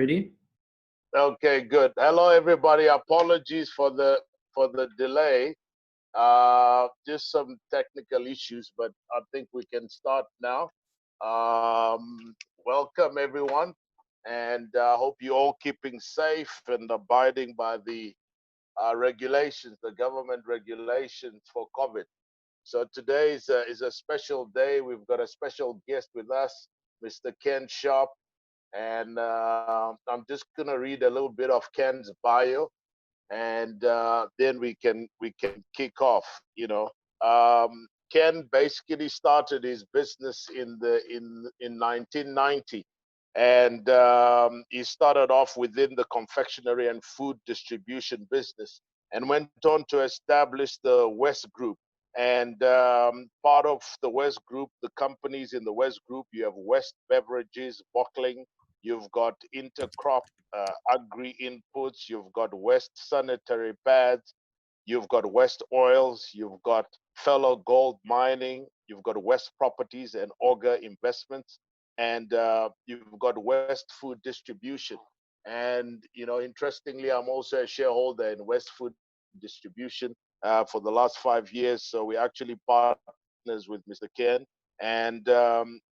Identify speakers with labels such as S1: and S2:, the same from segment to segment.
S1: Ready?
S2: Okay, good. Hello, everybody. Apologies for the delay. Just some technical issues, but I think we can start now. Welcome, everyone, and I hope you're all keeping safe and abiding by the regulations, the government regulations for COVID. So today is a special day. We've got a special guest with us, Mr. Ken Sharpe. And I'm just gonna read a little bit of Ken's bio, and then we can kick off. Ken basically started his business in 1990, and he started off within the confectionery and food distribution business, and went on to establish the West Group. And part of the West Group, the companies in the West Group, you have West Beverages, Bottling, you've got Intercrop Agri Inputs, you've got West Sanitary Pads, you've got West Oils, you've got Fellow Gold Mining, you've got West Properties and Auger Investments, and you've got West Food Distribution. And interestingly, I'm also a shareholder in West Food Distribution for the last 5 years. So we're actually partners with Mr. Ken. And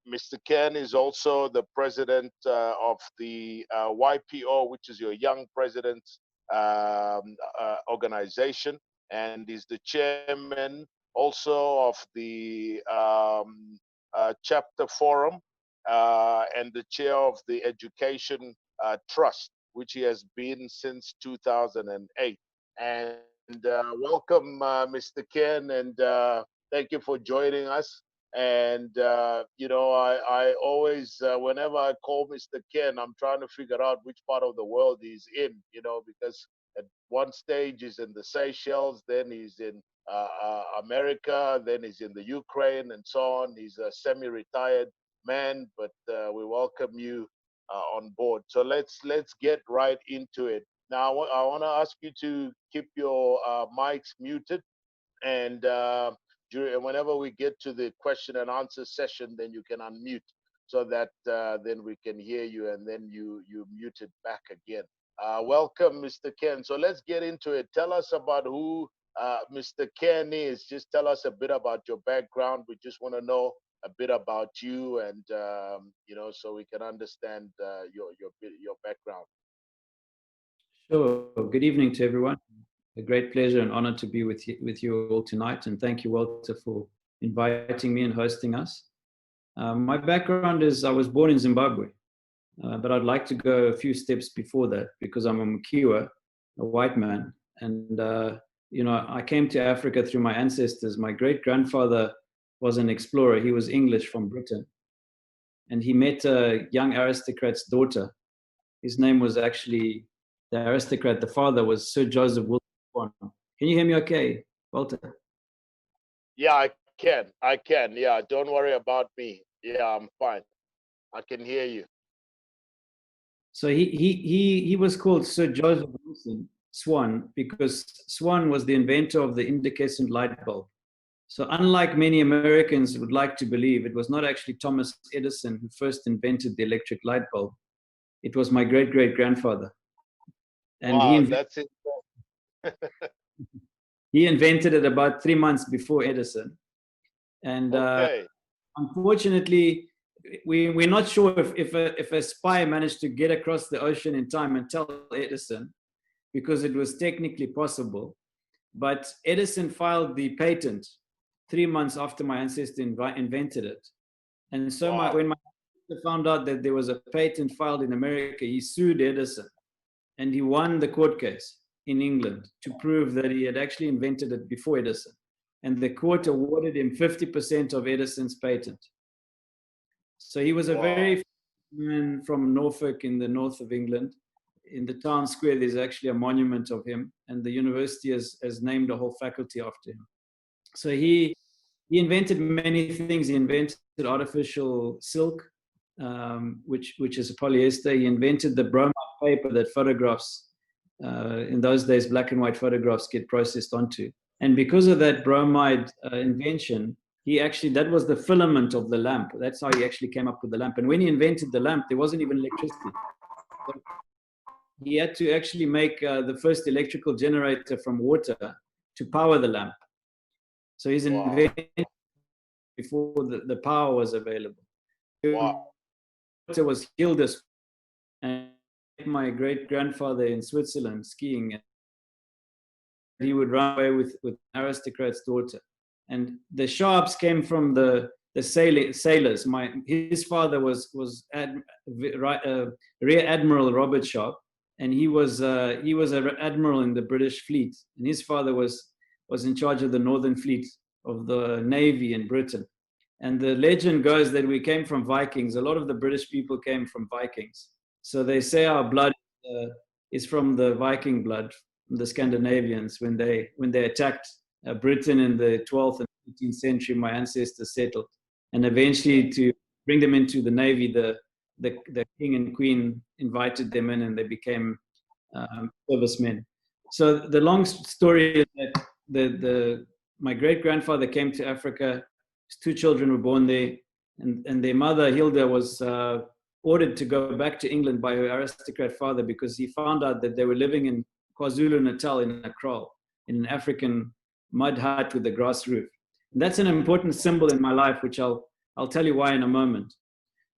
S2: Mr. Ken is also the president of the YPO, which is your Young Presidents organization, and is the chairman also of the chapter forum and the chair of the education trust, which he has been since 2008. And welcome, Mr. Ken, and thank you for joining us. And I always, whenever I call Mr. Ken, I'm trying to figure out which part of the world he's in, because at one stage he's in the Seychelles, then he's in America, then he's in the Ukraine, and so on. He's a semi-retired man, but we welcome you on board. So let's get right into it. Now, I want to ask you to keep your mics muted, and whenever we get to the question and answer session, then you can unmute so that then we can hear you, and then you mute it back again. Welcome, Mr. Ken. So let's get into it. Tell us about who Mr. Ken is. Just tell us a bit about your background. We just want to know a bit about you, and so we can understand your background.
S1: Sure. Good evening to everyone. A great pleasure and honor to be with you all tonight. And thank you, Walter, for inviting me and hosting us. My background is I was born in Zimbabwe, but I'd like to go a few steps before that because I'm a Mkiwa, a white man. And, I came to Africa through my ancestors. My great-grandfather was an explorer. He was English from Britain. And he met a young aristocrat's daughter. His name was actually, the aristocrat, the father was Sir Joseph Wilson. Can you hear me okay, Walter?
S2: Yeah, I can. Yeah, don't worry about me. Yeah, I'm fine. I can hear you.
S1: So he was called Sir Joseph Wilson Swan because Swan was the inventor of the incandescent light bulb. So unlike many Americans would like to believe, it was not actually Thomas Edison who first invented the electric light bulb. It was my great-great-grandfather. And
S2: wow, that's it.
S1: He invented it about 3 months before Edison. And
S2: okay.
S1: Unfortunately, we're not sure if a spy managed to get across the ocean in time and tell Edison, because it was technically possible. But Edison filed the patent 3 months after my ancestor invented it. And so
S2: wow.
S1: when my ancestor found out that there was a patent filed in America, he sued Edison. And he won the court case in England to prove that he had actually invented it before Edison. And the court awarded him 50% of Edison's patent. So he was a very man from Norfolk in the north of England. In the town square, there's actually a monument of him, and the university has named a whole faculty after him. So he invented many things. He invented artificial silk, which is a polyester. He invented the bromide paper that photographs, in those days, black and white photographs get processed onto. And because of that bromide invention, that was the filament of the lamp. That's how he actually came up with the lamp. And when he invented the lamp, there wasn't even electricity. he had to actually make the first electrical generator from water to power the lamp. So his invention before the power was available.
S2: Wow.
S1: Water was Gildas, and my great grandfather in Switzerland skiing, and he would run away with an aristocrat's daughter. And the Sharpes came from the sailors. His father was Rear Admiral Robert Sharpe, and he was an admiral in the British fleet. And his father was in charge of the Northern Fleet of the Navy in Britain. And the legend goes that we came from Vikings. A lot of the British people came from Vikings. So they say our blood is from the Viking blood, from the Scandinavians. When they attacked Britain in the 12th and 15th century, my ancestors settled. And eventually, to bring them into the Navy, the king and queen invited them in, and they became servicemen. So the long story is that my great-grandfather came to Africa. His 2 children were born there, and their mother, Hilda, was ordered to go back to England by her aristocrat father because he found out that they were living in KwaZulu-Natal in a kraal, in an African mud hut with a grass roof. And that's an important symbol in my life, which I'll tell you why in a moment.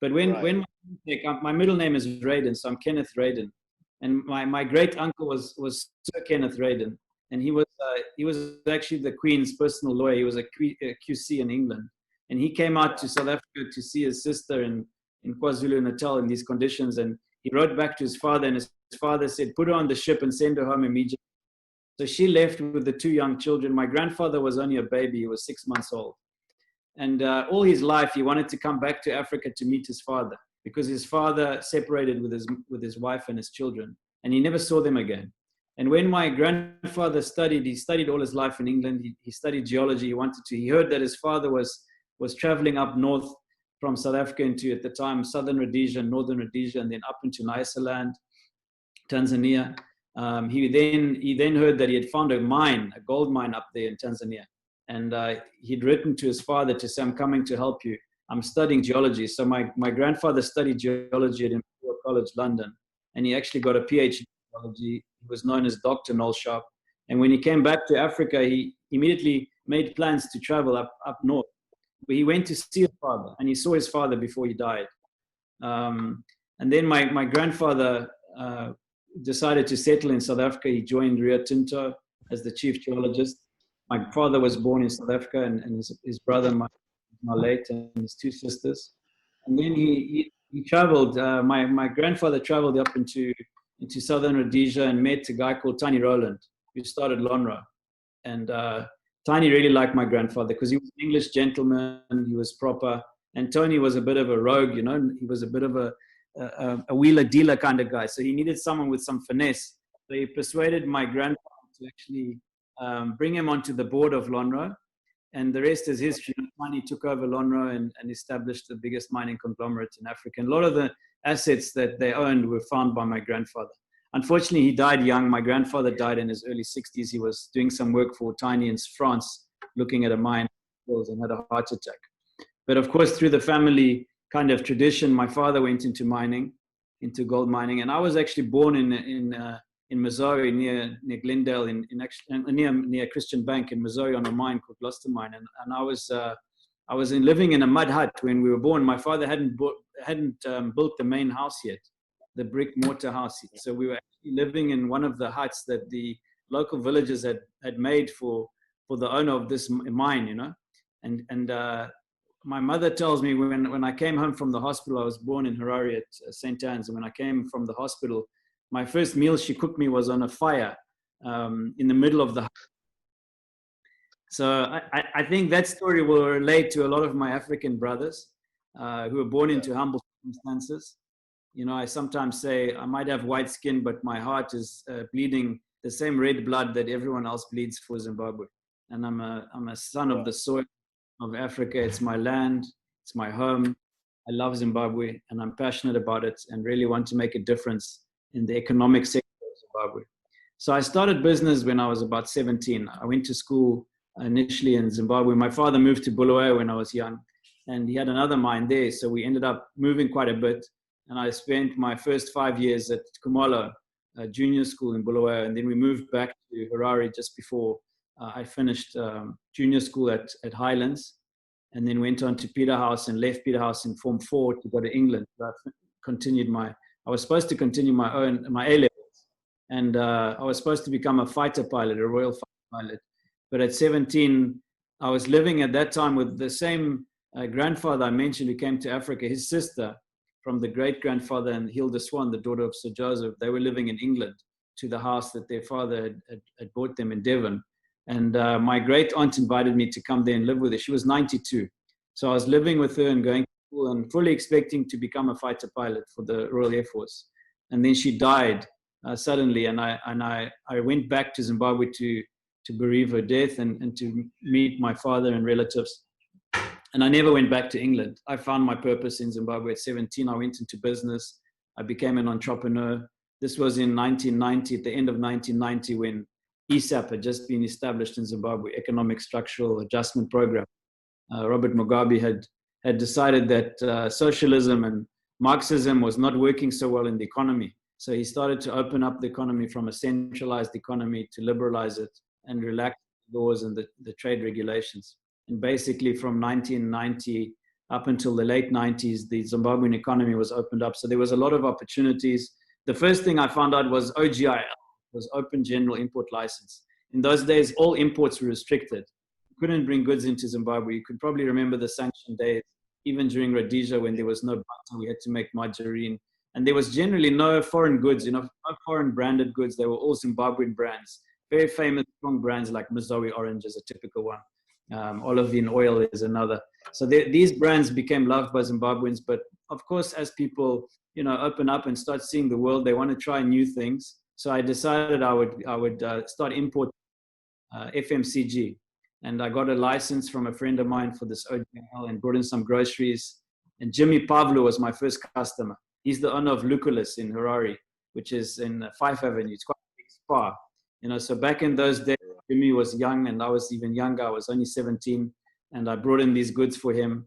S1: But when my middle name is Raiden, so I'm Kenneth Raiden, and my great uncle was Sir Kenneth Raiden, and he was actually the Queen's personal lawyer. He was a QC in England, and he came out to South Africa to see his sister in KwaZulu-Natal in these conditions, and he wrote back to his father, and his father said, "Put her on the ship and send her home immediately." So she left with the 2 young children. My grandfather was only a baby; he was 6 months old, and all his life he wanted to come back to Africa to meet his father, because his father separated with his wife and his children, and he never saw them again. And when my grandfather he studied all his life in England. He studied geology. He heard that his father was traveling up north from South Africa into, at the time, southern Rhodesia, northern Rhodesia, and then up into Nyasaland, Tanzania. He then heard that he had found a gold mine up there in Tanzania. And he'd written to his father to say, "I'm coming to help you. I'm studying geology." So my grandfather studied geology at Imperial College London, and he actually got a PhD in geology. He was known as Dr. Noel Sharpe. And when he came back to Africa, he immediately made plans to travel up north. But he went to see his father, and he saw his father before he died. And then my grandfather decided to settle in South Africa. He joined Rio Tinto as the chief geologist. My father was born in South Africa, and his brother, Malate, and his 2 sisters. And then he traveled. My grandfather traveled up into southern Rhodesia and met a guy called Tiny Rowland, who started Lonrho. And Tiny really liked my grandfather because he was an English gentleman. He was proper. And Tony was a bit of a rogue, you know. He was a bit of a wheeler dealer kind of guy. So he needed someone with some finesse. So he persuaded my grandfather to actually bring him onto the board of Lonrho. And the rest is history. Tiny took over Lonrho and established the biggest mining conglomerate in Africa. And a lot of the assets that they owned were found by my grandfather. Unfortunately, he died young. My grandfather died in his early 60s. He was doing some work for Tiny in France, looking at a mine, and had a heart attack. But of course, through the family kind of tradition, my father went into mining, into gold mining. And I was actually born in Missouri, near Glendale, near Christian Bank in Missouri, on a mine called Gloucester Mine. And I was living in a mud hut when we were born. My father hadn't built the main house yet, the brick mortar house. So we were actually living in one of the huts that the local villagers had made for the owner of this mine, you know. And my mother tells me when I came home from the hospital, I was born in Harare at St. Anne's, and when I came from the hospital, my first meal she cooked me was on a fire in the middle of the house. So I think that story will relate to a lot of my African brothers who were born into humble circumstances. You know, I sometimes say I might have white skin, but my heart is bleeding the same red blood that everyone else bleeds for Zimbabwe. And I'm a son of the soil of Africa. It's my land. It's my home. I love Zimbabwe, and I'm passionate about it and really want to make a difference in the economic sector of Zimbabwe. So I started business when I was about 17. I went to school initially in Zimbabwe. My father moved to Bulawayo when I was young, and he had another mine there. So we ended up moving quite a bit. and I spent my first 5 years at Kumalo Junior School in Bulawayo, and then we moved back to Harare just before I finished junior school at Highlands, and then went on to Peterhouse and left Peterhouse in Form 4 to go to England. I continued I was supposed to continue my A levels, and I was supposed to become a fighter pilot, a Royal Fighter pilot. But at 17, I was living at that time with the same grandfather I mentioned who came to Africa. His sister, from the great grandfather, and Hilda Swan, the daughter of Sir Joseph, they were living in England to the house that their father had bought them in Devon. And my great aunt invited me to come there and live with her. She was 92. So I was living with her and going to school and fully expecting to become a fighter pilot for the Royal Air Force. And then she died suddenly. And I went back to Zimbabwe to bereave her death and to meet my father and relatives. And I never went back to England. I found my purpose in Zimbabwe at 17. I went into business. I became an entrepreneur. This was in 1990, at the end of 1990, when ESAP had just been established in Zimbabwe, Economic Structural Adjustment Program. Robert Mugabe had decided that socialism and Marxism was not working so well in the economy. So he started to open up the economy from a centralized economy to liberalize it and relax laws and the trade regulations. And basically from 1990 up until the late 90s, the Zimbabwean economy was opened up. So there was a lot of opportunities. The first thing I found out was OGIL, was Open General Import License. In those days, all imports were restricted. You couldn't bring goods into Zimbabwe. You could probably remember the sanction days, even during Rhodesia when there was no butter, we had to make margarine. And there was generally no foreign goods, no foreign branded goods. They were all Zimbabwean brands. Very famous, strong brands like Mazoe Orange is a typical one. Olivine Oil is another. So these brands became loved by Zimbabweans. But of course, as people, open up and start seeing the world, they want to try new things. So I decided I would start importing FMCG, and I got a license from a friend of mine for this OGL and brought in some groceries. And Jimmy Pavlo was my first customer. He's the owner of Lucullus in Harare, which is in Fife Avenue. It's quite a big spa, So back in those days, Jimmy was young, and I was even younger. I was only 17, and I brought in these goods for him.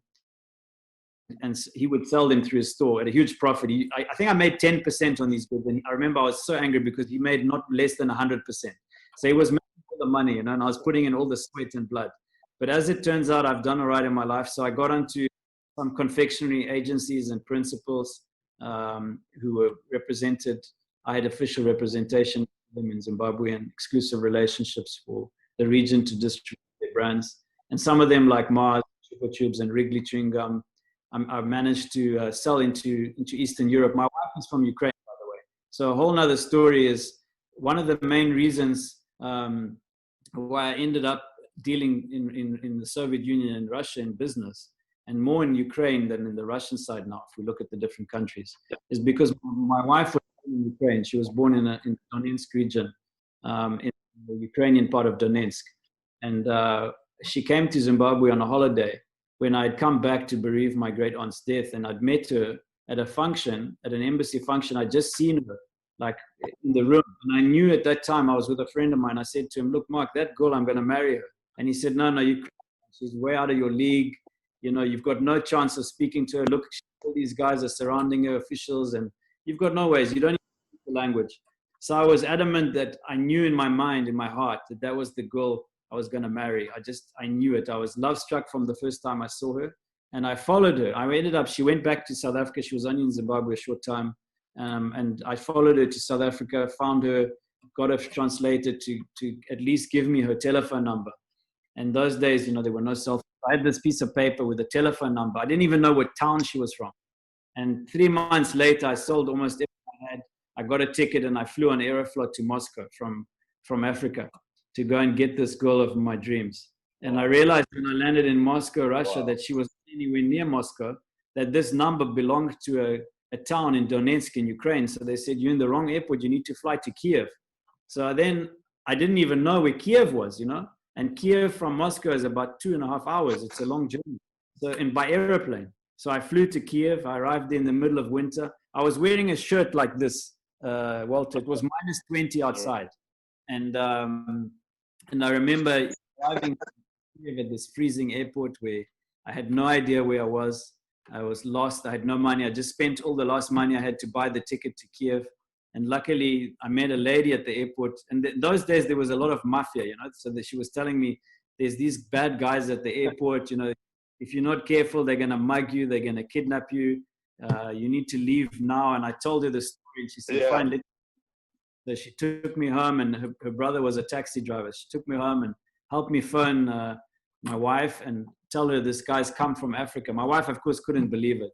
S1: And he would sell them through his store at a huge profit. I think I made 10% on these goods. And I remember I was so angry because he made not less than 100%. So he was making all the money, and I was putting in all the sweat and blood. But as it turns out, I've done all right in my life. So I got onto some confectionery agencies and principals who were represented. I had official representation of them in Zimbabwe and exclusive relationships for the region to distribute their brands. And some of them, like Mars, Chupa Tubes, and Wrigley Chewing Gum, I managed to sell into Eastern Europe. My wife is from Ukraine, by the way. So a whole nother story is one of the main reasons why I ended up dealing in the Soviet Union and Russia in business, and more in Ukraine than in the Russian side now, if we look at the different countries, is because my wife was in Ukraine. She was born in the Donetsk region, in the Ukrainian part of Donetsk. And she came to Zimbabwe on a holiday when I'd come back to bereave my great aunt's death, and I'd met her at a function, at an embassy function. I'd just seen her, like in the room. And I knew at that time I was with a friend of mine. I said to him, "Look, Mark, that girl, I'm going to marry her." And he said, "No, she's way out of your league. You've got no chance of speaking to her. Look, all these guys are surrounding her, officials, and you've got no ways. You don't even speak the language." So I was adamant that I knew in my mind, in my heart, that was the girl I was going to marry. I knew it. I was love struck from the first time I saw her, and I followed her. She went back to South Africa. She was only in Zimbabwe a short time. And I followed her to South Africa, found her, got her translated to at least give me her telephone number. And those days, there were no cell phones. I had this piece of paper with a telephone number. I didn't even know what town she was from. And 3 months later, I sold almost everything I had. I got a ticket and I flew on Aeroflot to Moscow from Africa to go and get this girl of my dreams. And I realized when I landed in Moscow, Russia, that she was anywhere near Moscow, that this number belonged to a town in Donetsk in Ukraine. So they said, "You're in the wrong airport. You need to fly to Kiev." So then I didn't even know where Kiev was, and Kiev from Moscow is about 2.5 hours. It's a long journey. And by airplane. So I flew to Kiev. I arrived there in the middle of winter. I was wearing a shirt like this, Walter. It was minus 20 outside. And I remember arriving at this freezing airport where I had no idea where I was. I was lost. I had no money. I just spent all the last money I had to buy the ticket to Kiev. And luckily, I met a lady at the airport. And those days, there was a lot of mafia, you know. So that she was telling me, there's these bad guys at the airport, you know. If you're not careful, they're going to mug you. They're going to kidnap you. You need to leave now. And I told her the story. And she said, fine, let. So she took me home, and her brother was a taxi driver. She took me home and helped me phone my wife and tell her this guy's come from Africa. My wife, of course, couldn't believe it.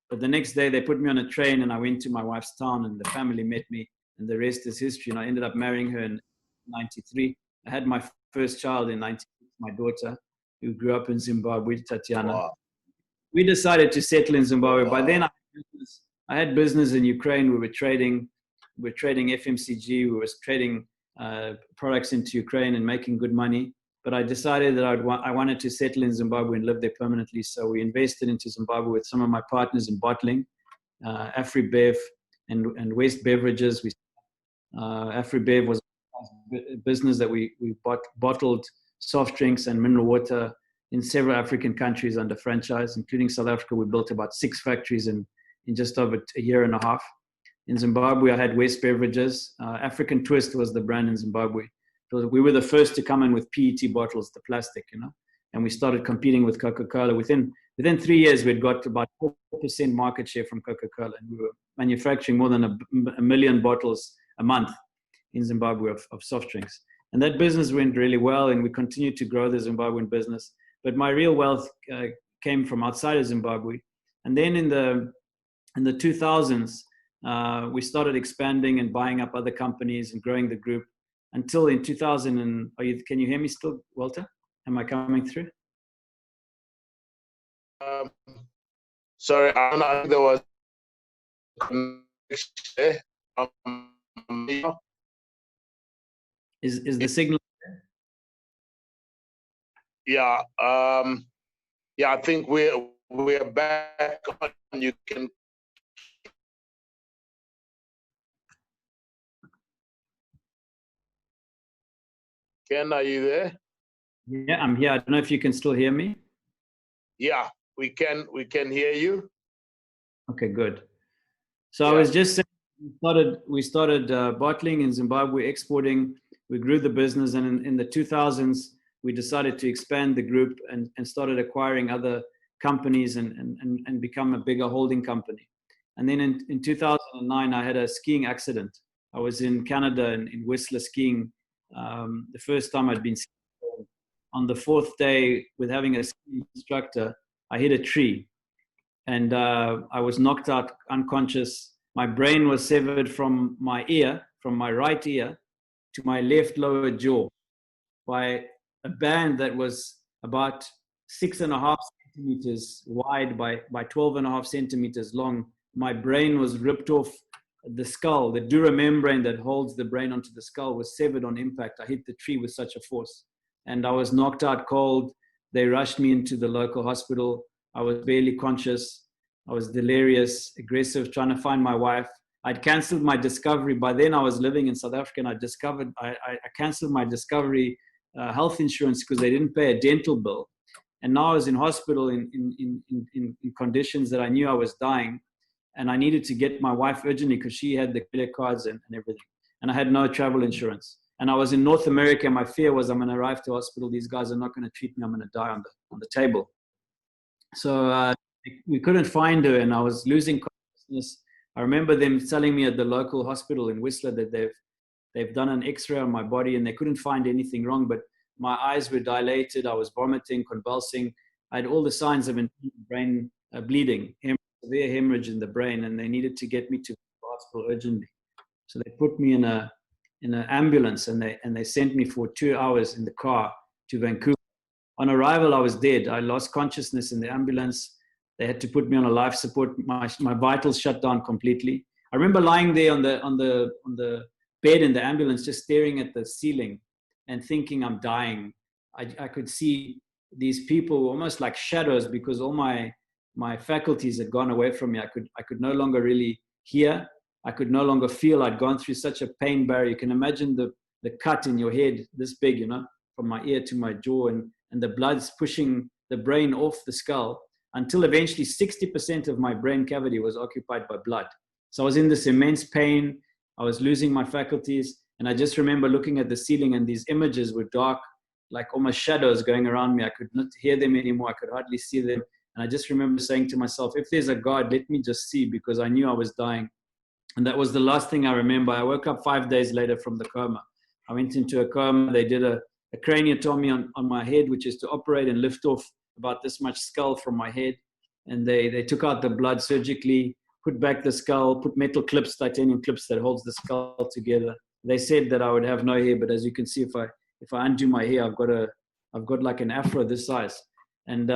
S1: But the next day they put me on a train and I went to my wife's town and the family met me and the rest is history. And I ended up marrying her in 93. I had my first child in 96, my daughter, who grew up in Zimbabwe, Tatiana.
S2: Wow.
S1: We decided to settle in Zimbabwe.
S2: Wow.
S1: By then I had business in Ukraine. We were trading FMCG. We were trading products into Ukraine and making good money. But I decided that I wanted to settle in Zimbabwe and live there permanently. So we invested into Zimbabwe with some of my partners in bottling, AfriBev and West Beverages. AfriBev was a business that we bottled soft drinks and mineral water in several African countries under franchise, including South Africa. We built about 6 factories in just over a year and a half. In Zimbabwe, I had West Beverages. African Twist was the brand in Zimbabwe. We were the first to come in with PET bottles, the plastic, you know, and we started competing with Coca-Cola. Within 3 years, we'd got about 4% market share from Coca-Cola, and we were manufacturing more than a million bottles a month in Zimbabwe of soft drinks. And that business went really well, and we continued to grow the Zimbabwean business. But my real wealth came from outside of Zimbabwe. And then in the 2000s, we started expanding and buying up other companies and growing the group. Until in 2000, can you hear me still, Walter? Am I coming through?
S2: Sorry, I don't know if there was connection.
S1: Is the signal?
S2: Yeah, yeah. I think we're back on. You can. Ken, are you there?
S1: Yeah, I'm here. I don't know if you can still hear me.
S2: Yeah, we can hear you.
S1: Okay, good. So
S2: Yeah.
S1: I was just saying, we started bottling in Zimbabwe, exporting. We grew the business, and in the 2000s, we decided to expand the group and started acquiring other companies and become a bigger holding company. And then in 2009, I had a skiing accident. I was in Canada in Whistler skiing. The first time I'd been skiing. On the 4th day, with having a ski instructor, I hit a tree, and I was knocked out unconscious. My brain was severed from my right ear, to my left lower jaw by a band that was about 6.5 centimeters wide by 12.5 centimeters long. My brain was ripped off the skull. The dura membrane that holds the brain onto the skull was severed on impact. I hit the tree with such a force, and I was knocked out cold. They rushed me into the local hospital. I was barely conscious. I was delirious, aggressive, trying to find my wife. I'd canceled my Discovery. By then I was living in South Africa, and I canceled my Discovery health insurance because they didn't pay a dental bill. And now I was in hospital in conditions that I knew I was dying, and I needed to get my wife urgently because she had the credit cards and everything. And I had no travel insurance. And I was in North America. My fear was I'm going to arrive to hospital. These guys are not going to treat me. I'm going to die on the table. So we couldn't find her, and I was losing consciousness. I remember them telling me at the local hospital in Whistler that they've done an X-ray on my body and they couldn't find anything wrong, but my eyes were dilated. I was vomiting, convulsing. I had all the signs of brain bleeding, severe hemorrhage in the brain, and they needed to get me to the hospital urgently. So they put me in an ambulance, and they sent me for 2 hours in the car to Vancouver. On arrival, I was dead. I lost consciousness in the ambulance. They had to put me on a life support. My vitals shut down completely. I remember lying there on the bed in the ambulance, just staring at the ceiling and thinking I'm dying. I could see these people almost like shadows because all my faculties had gone away from me. I could no longer really hear. I could no longer feel. I'd gone through such a pain barrier. You can imagine the cut in your head this big, from my ear to my jaw, and the blood's pushing the brain off the skull. until eventually 60% of my brain cavity was occupied by blood. So I was in this immense pain. I was losing my faculties. And I just remember looking at the ceiling, and these images were dark, like almost shadows going around me. I could not hear them anymore. I could hardly see them. And I just remember saying to myself, if there's a God, let me just see, because I knew I was dying. And that was the last thing I remember. I woke up 5 days later from the coma. I went into a coma. They did a craniotomy on my head, which is to operate and lift off about this much skull from my head. And they took out the blood surgically, put back the skull, put metal clips, titanium clips that holds the skull together. They said that I would have no hair, but as you can see, if I undo my hair, I've got like an afro this size. And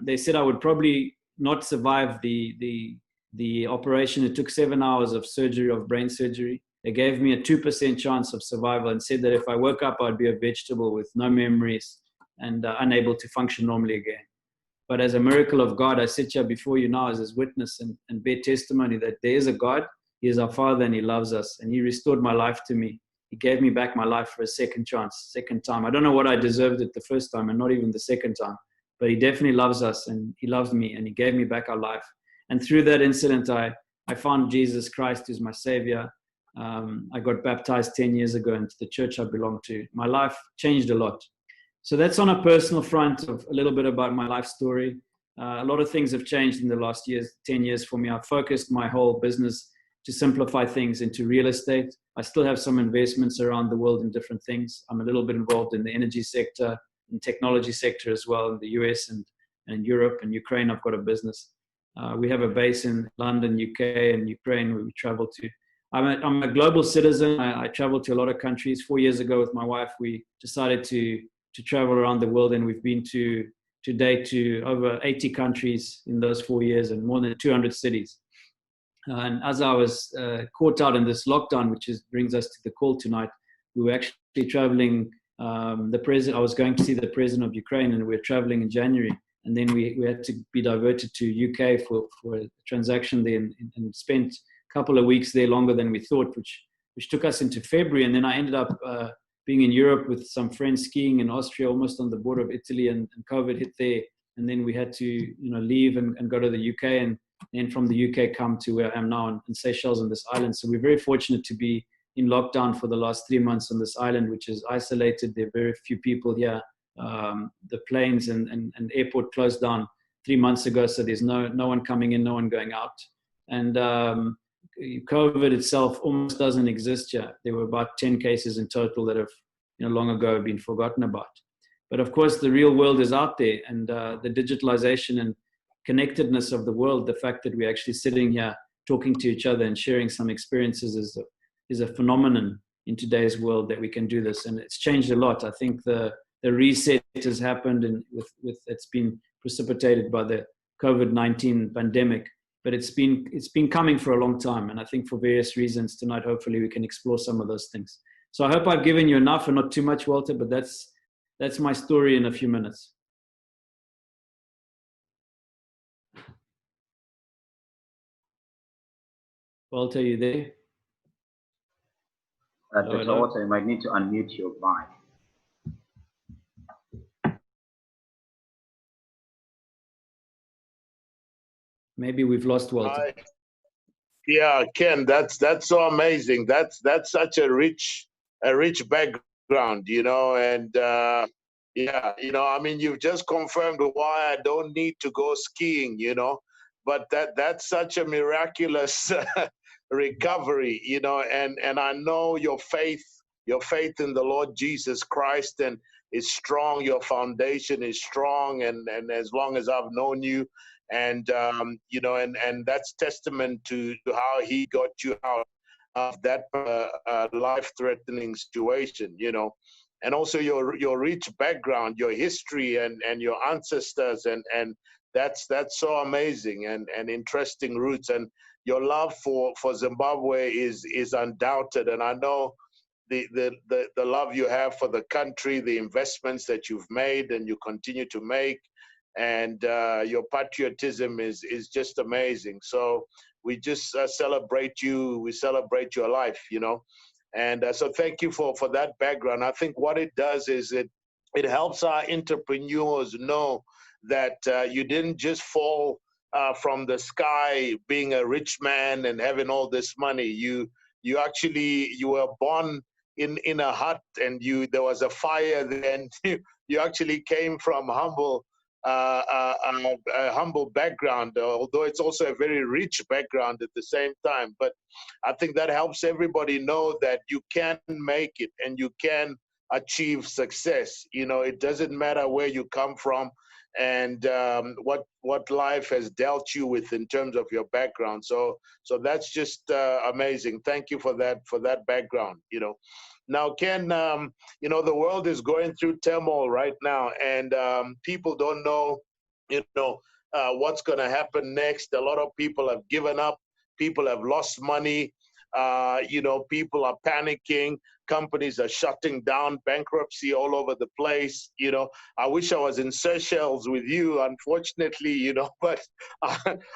S1: they said I would probably not survive the operation. It took 7 hours of surgery, of brain surgery. They gave me a 2% chance of survival and said that if I woke up, I'd be a vegetable with no memories and unable to function normally again. But as a miracle of God, I sit here before you now as his witness and bear testimony that there is a God. He is our Father and he loves us. And he restored my life to me. He gave me back my life for a second chance, second time. I don't know what I deserved it the first time and not even the second time. But he definitely loves us and he loves me and he gave me back our life. And through that incident, I found Jesus Christ, who's my Savior. I got baptized 10 years ago into the church I belong to. My life changed a lot. So that's on a personal front of a little bit about my life story. A lot of things have changed in the last 10 years for me. I've focused my whole business to simplify things into real estate. I still have some investments around the world in different things. I'm a little bit involved in the energy sector and technology sector as well in the US and Europe and Ukraine. I've got a business. We have a base in London, UK, and Ukraine where we travel to. I'm a global citizen. I travel to a lot of countries. 4 years ago with my wife, we decided to travel around the world, and we've been to date to over 80 countries in those 4 years and more than 200 cities. And as I was caught out in this lockdown, which brings us to the call tonight, we were actually traveling. I was going to see the president of Ukraine, and we were traveling in January. And then we had to be diverted to UK for a transaction there and spent a couple of weeks there, longer than we thought, which took us into February. And then I ended up being in Europe with some friends skiing in Austria, almost on the border of Italy, and COVID hit there. And then we had to leave and go to the UK, and then from the UK come to where I am now in Seychelles on this island. So we're very fortunate to be in lockdown for the last 3 months on this island, which is isolated. There are very few people here. The planes and airport closed down 3 months ago, so there's no one coming in, no one going out. And COVID itself almost doesn't exist yet. There were about 10 cases in total that have long ago been forgotten about. But of course, the real world is out there, and the digitalization and connectedness of the world, the fact that we're actually sitting here talking to each other and sharing some experiences is a phenomenon in today's world that we can do this. And it's changed a lot. I think the reset has happened, and with it's been precipitated by the COVID-19 pandemic, but it's been coming for a long time. And I think for various reasons tonight, hopefully we can explore some of those things. So I hope I've given you enough and not too much, Walter, but that's my story in a few minutes. Walter, are you there?
S3: Dr. Walter, you might need to unmute your mic.
S1: Maybe we've lost Walter.
S2: Yeah, Ken, that's so amazing. That's such a rich background, and yeah, I mean, you've just confirmed why I don't need to go skiing, but that's such a miraculous recovery, and I know your faith in the Lord Jesus Christ and is strong. Your foundation is strong, and as long as I've known you. And and that's testament to how he got you out of that life-threatening situation, and also your rich background, your history, and your ancestors, and that's so amazing and interesting roots, and your love for Zimbabwe is undoubted, and I know the love you have for the country, the investments that you've made and you continue to make. And your patriotism is just amazing. So we just celebrate you. We celebrate your life, And so thank you for that background. I think what it does is it helps our entrepreneurs know that you didn't just fall from the sky being a rich man and having all this money. You were born in a hut, and there was a fire then. You actually came from a humble background, although it's also a very rich background at the same time. But I think that helps everybody know that you can make it and you can achieve success. It doesn't matter where you come from and what life has dealt you with in terms of your background. So that's just amazing. Thank you for that background. Now, Ken, the world is going through turmoil right now, and people don't know, what's going to happen next. A lot of people have given up. People have lost money. People are panicking. Companies are shutting down, bankruptcy all over the place. I wish I was in Seychelles with you, unfortunately, but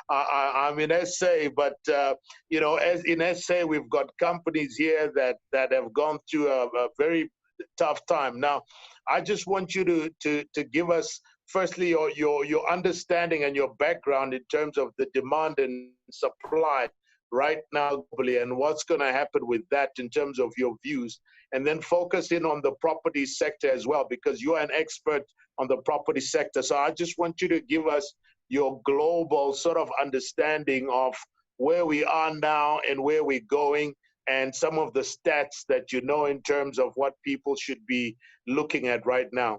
S2: I'm in SA. But, as in SA, we've got companies here that have gone through a very tough time. Now, I just want you to give us, firstly, your understanding and your background in terms of the demand and supply right now globally, and what's going to happen with that in terms of your views, and then focus in on the property sector as well, because you are an expert on the property sector. So I just want you to give us your global sort of understanding of where we are now and where we're going, and some of the stats that in terms of what people should be looking at right now.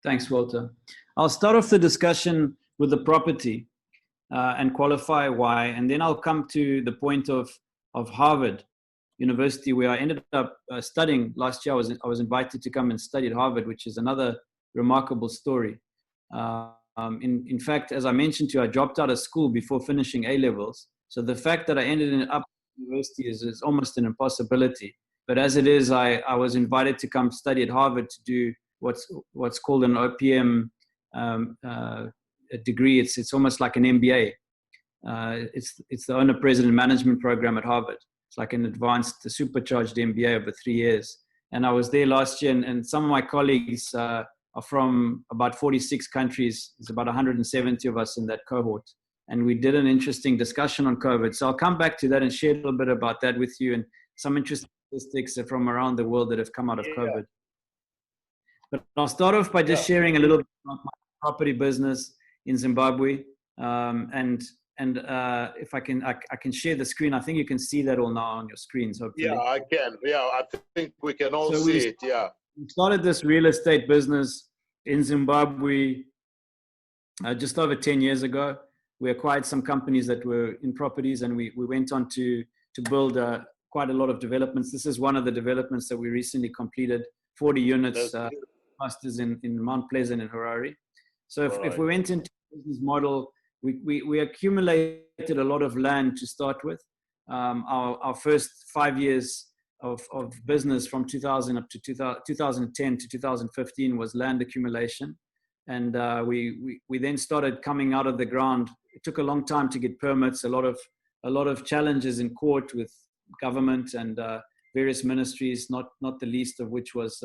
S1: Thanks, Walter. I'll start off the discussion with the property and qualify why, and then I'll come to the point of Harvard University, where I ended up studying last year. I was invited to come and study at Harvard, which is another remarkable story. In fact, as I mentioned to you, I dropped out of school before finishing A-levels. So the fact that I ended up at university is almost an impossibility. But as it is, I was invited to come study at Harvard to do what's called an OPM a degree. It's almost like an MBA. It's the Owner President Management Program at Harvard. It's like an advanced, supercharged MBA over 3 years. And I was there last year, and some of my colleagues are from about 46 countries. There's about 170 of us in that cohort. And we did an interesting discussion on COVID. So I'll come back to that and share a little bit about that with you, and some interesting statistics from around the world that have come out of COVID. But I'll start off by just sharing a little bit about my property business in Zimbabwe, and if I can share the screen. I think you can see that all now on your screens, hopefully.
S2: Yeah, I can. Yeah, I think we can all see it. Yeah.
S1: We started this real estate business in Zimbabwe just over 10 years ago. We acquired some companies that were in properties, and we went on to build quite a lot of developments. This is one of the developments that we recently completed, 40 units, clusters in Mount Pleasant and Harare. So if we went into the business model, we accumulated a lot of land to start with. Our first 5 years of business from 2000 up to 2010 to 2015 was land accumulation. And we then started coming out of the ground. It took a long time to get permits, a lot of challenges in court with government and various ministries, not the least of which was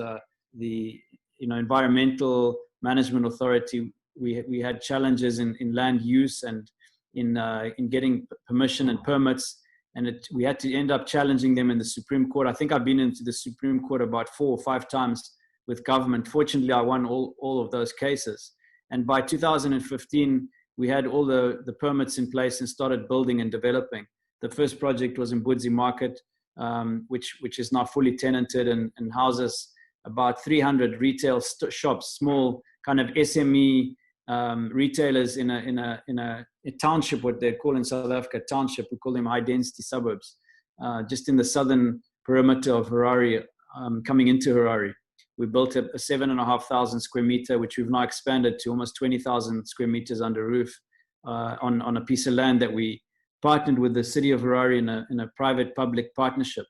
S1: the Environmental Management Authority. We had challenges in land use and in getting permission and permits, and we had to end up challenging them in the Supreme Court. I think I've been into the Supreme Court about 4 or 5 times with government. Fortunately, I won all of those cases. And by 2015, we had all the permits in place and started building and developing. The first project was in Budzi Market, which is now fully tenanted and houses about 300 retail shops, small kind of SME retailers in a township, what they call in South Africa township. We call them high density suburbs, just in the southern perimeter of Harare, coming into Harare. We built a 7,500 square meter, which we've now expanded to almost 20,000 square meters under roof, on a piece of land that we partnered with the city of Harare in a private-public partnership.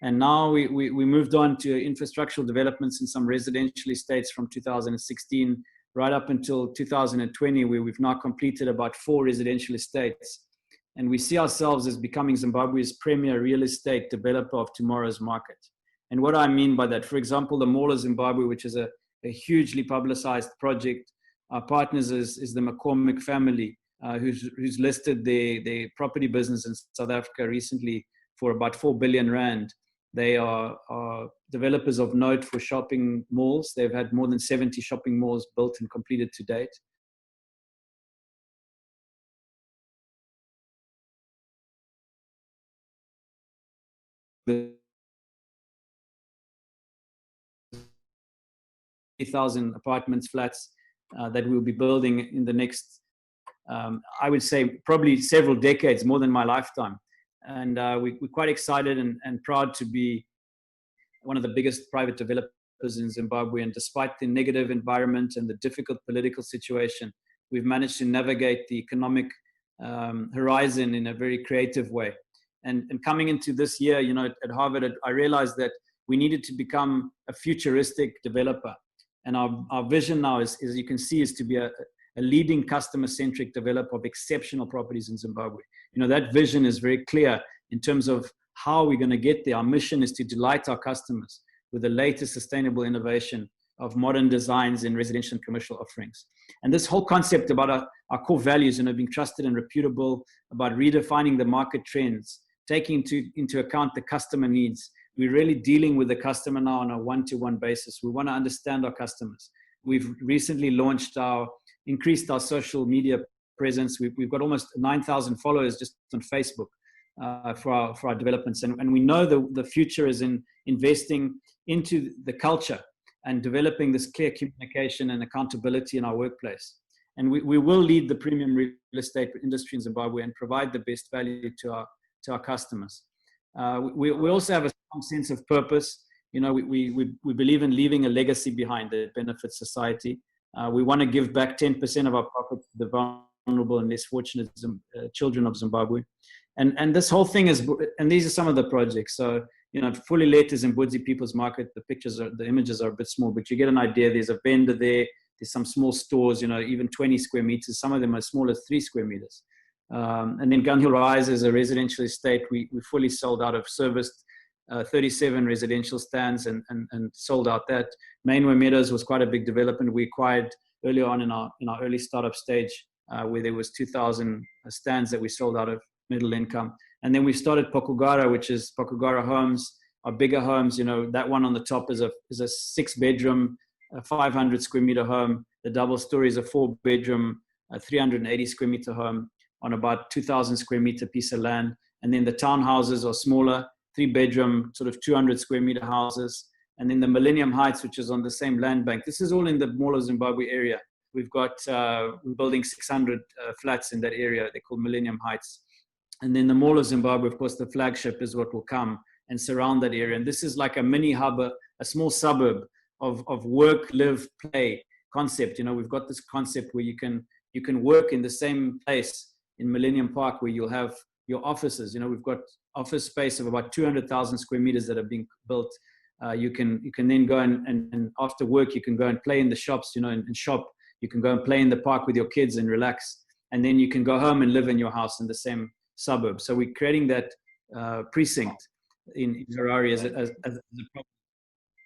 S1: And now we moved on to infrastructural developments in some residential estates from 2016 right up until 2020, where we've now completed about 4 residential estates. And we see ourselves as becoming Zimbabwe's premier real estate developer of tomorrow's market. And what I mean by that, for example, the Mall of Zimbabwe, which is a hugely publicized project Our partners is the McCormick family, who's listed their property business in South Africa recently for about 4 billion rand. They are developers of note for shopping malls. They've had more than 70 shopping malls built and completed to date. The 3,000 apartments, flats that we'll be building in the next, I would say, probably several decades, more than my lifetime. And we're quite excited and proud to be one of the biggest private developers in Zimbabwe. And despite the negative environment and the difficult political situation, we've managed to navigate the economic horizon in a very creative way. And coming into this year, you know, at Harvard, I realized that we needed to become a futuristic developer. And our vision now is, as you can see, is to be a leading customer-centric developer of exceptional properties in Zimbabwe. You know, that vision is very clear in terms of how we're going to get there. Our mission is to delight our customers with the latest sustainable innovation of modern designs in residential and commercial offerings. And this whole concept about our core values, you know, being trusted and reputable, about redefining the market trends, taking into account the customer needs. We're really dealing with the customer now on a one-to-one basis. We want to understand our customers. We've recently increased our social media presence. We've got almost 9,000 followers just on Facebook for our developments. And we know the future is in investing into the culture and developing this clear communication and accountability in our workplace. And we will lead the premium real estate industry in Zimbabwe and provide the best value to our customers. We also have a strong sense of purpose. You know, we believe in leaving a legacy behind that benefits society. We want to give back 10% of our profits to the vulnerable and less fortunate children of Zimbabwe. And this whole thing is, and these are some of the projects. So, you know, fully let is in Mbudzi People's Market. The images are a bit small, but you get an idea. There's a vendor there. There's some small stores, you know, even 20 square meters. Some of them are as small as 3 square meters. And then Gun Hill Rise is a residential estate. We fully sold out of, serviced 37 residential stands and sold out that. Mainway Meadows was quite a big development. We acquired early on in our early startup stage where there was 2,000 stands that we sold out of middle income. And then we started Pokugara, which is Pokugara Homes, our bigger homes. You know, that one on the top is a 6-bedroom, 500 square meter home. The double story is a 4-bedroom, 380 square meter home on about 2,000 square meter piece of land. And then the townhouses are smaller, 3-bedroom, sort of 200 square meter houses. And then the Millennium Heights, which is on the same land bank. This is all in the Mall of Zimbabwe area. We've got, we're building 600 flats in that area. They're called Millennium Heights. And then the Mall of Zimbabwe, of course, the flagship is what will come and surround that area. And this is like a mini hub, a small suburb of work, live, play concept. You know, we've got this concept where you can work in the same place in Millennium Park where you'll have your offices. You know, we've got office space of about 200,000 square meters that are being built. You can then go and after work, you can go and play in the shops, you know, and shop. You can go and play in the park with your kids and relax. And then you can go home and live in your house in the same suburb. So we're creating that precinct in Harare as a problem.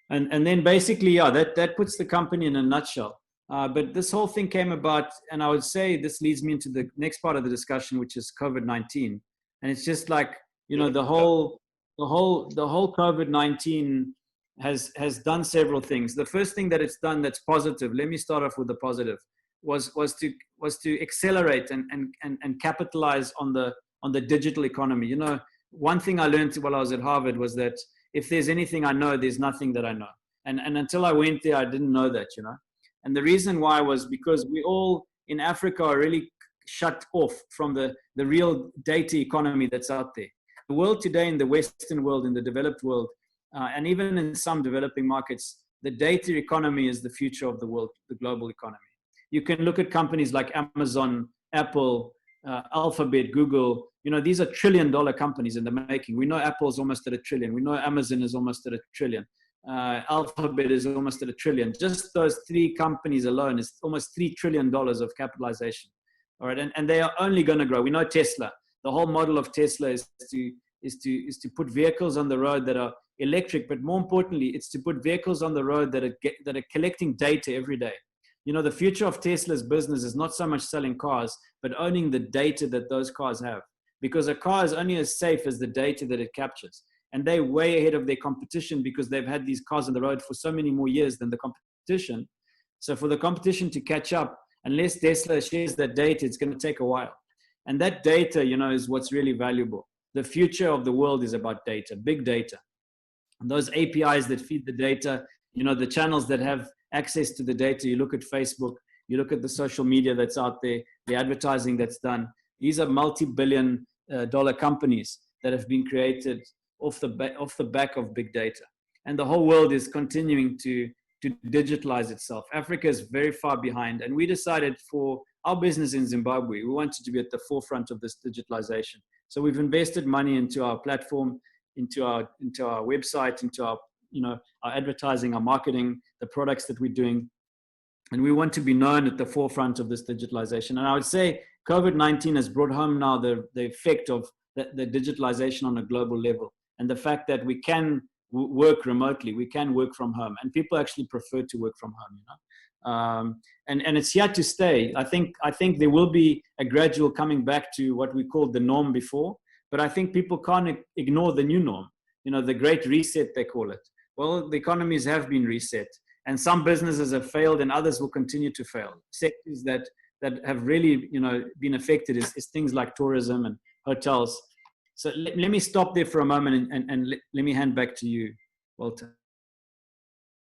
S1: And then basically, yeah, that puts the company in a nutshell. But this whole thing came about, and I would say this leads me into the next part of the discussion, which is COVID-19. And it's just like, you know, the whole COVID-19 has done several things. The first thing that it's done that's positive, let me start off with the positive, was to accelerate and capitalize on the digital economy. You know, one thing I learned while I was at Harvard was that if there's anything I know, there's nothing that I know. And until I went there, I didn't know that, you know. And the reason why was because we all in Africa are really shut off from the real data economy that's out there. The world today, in the Western world, in the developed world, and even in some developing markets, the data economy is the future of the world, the global economy. You can look at companies like Amazon, Apple, Alphabet, Google. You know, these are trillion-dollar companies in the making. We know Apple's almost at $1 trillion. We know Amazon is almost at $1 trillion. Alphabet is almost at $1 trillion. Just those 3 companies alone is almost $3 trillion of capitalization. All right, and they are only going to grow. We know Tesla. The whole model of Tesla is to put vehicles on the road that are electric, but more importantly, it's to put vehicles on the road that are collecting data every day. the future of Tesla's business is not so much selling cars, but owning the data that those cars have. Because a car is only as safe as the data that it captures. And they're way ahead of their competition because they've had these cars on the road for so many more years than the competition. So for the competition to catch up, unless Tesla shares that data, it's going to take a while. And that data, is what's really valuable. The future of the world is about data, big data. And those APIs that feed the data, the channels that have access to the data, you look at Facebook, you look at the social media that's out there, the advertising that's done. These are multi-billion dollar companies that have been created off the back of big data. And the whole world is continuing to digitalize itself. Africa is very far behind. And we decided for our business in Zimbabwe, we wanted to be at the forefront of this digitalization. So we've invested money into our platform, into our website, into our advertising, our marketing, the products that we're doing. And we want to be known at the forefront of this digitalization. And I would say COVID-19 has brought home now the effect of the digitalization on a global level. And the fact that we can work remotely, we can work from home, and people actually prefer to work from home, and it's here to stay. I think there will be a gradual coming back to what we called the norm before, but I think people can't ignore the new norm, the great reset, they call it. Well, the economies have been reset, and some businesses have failed and others will continue to fail. Sectors that have really, been affected is things like tourism and hotels. So let me stop there for a moment and let me hand back to you, Walter.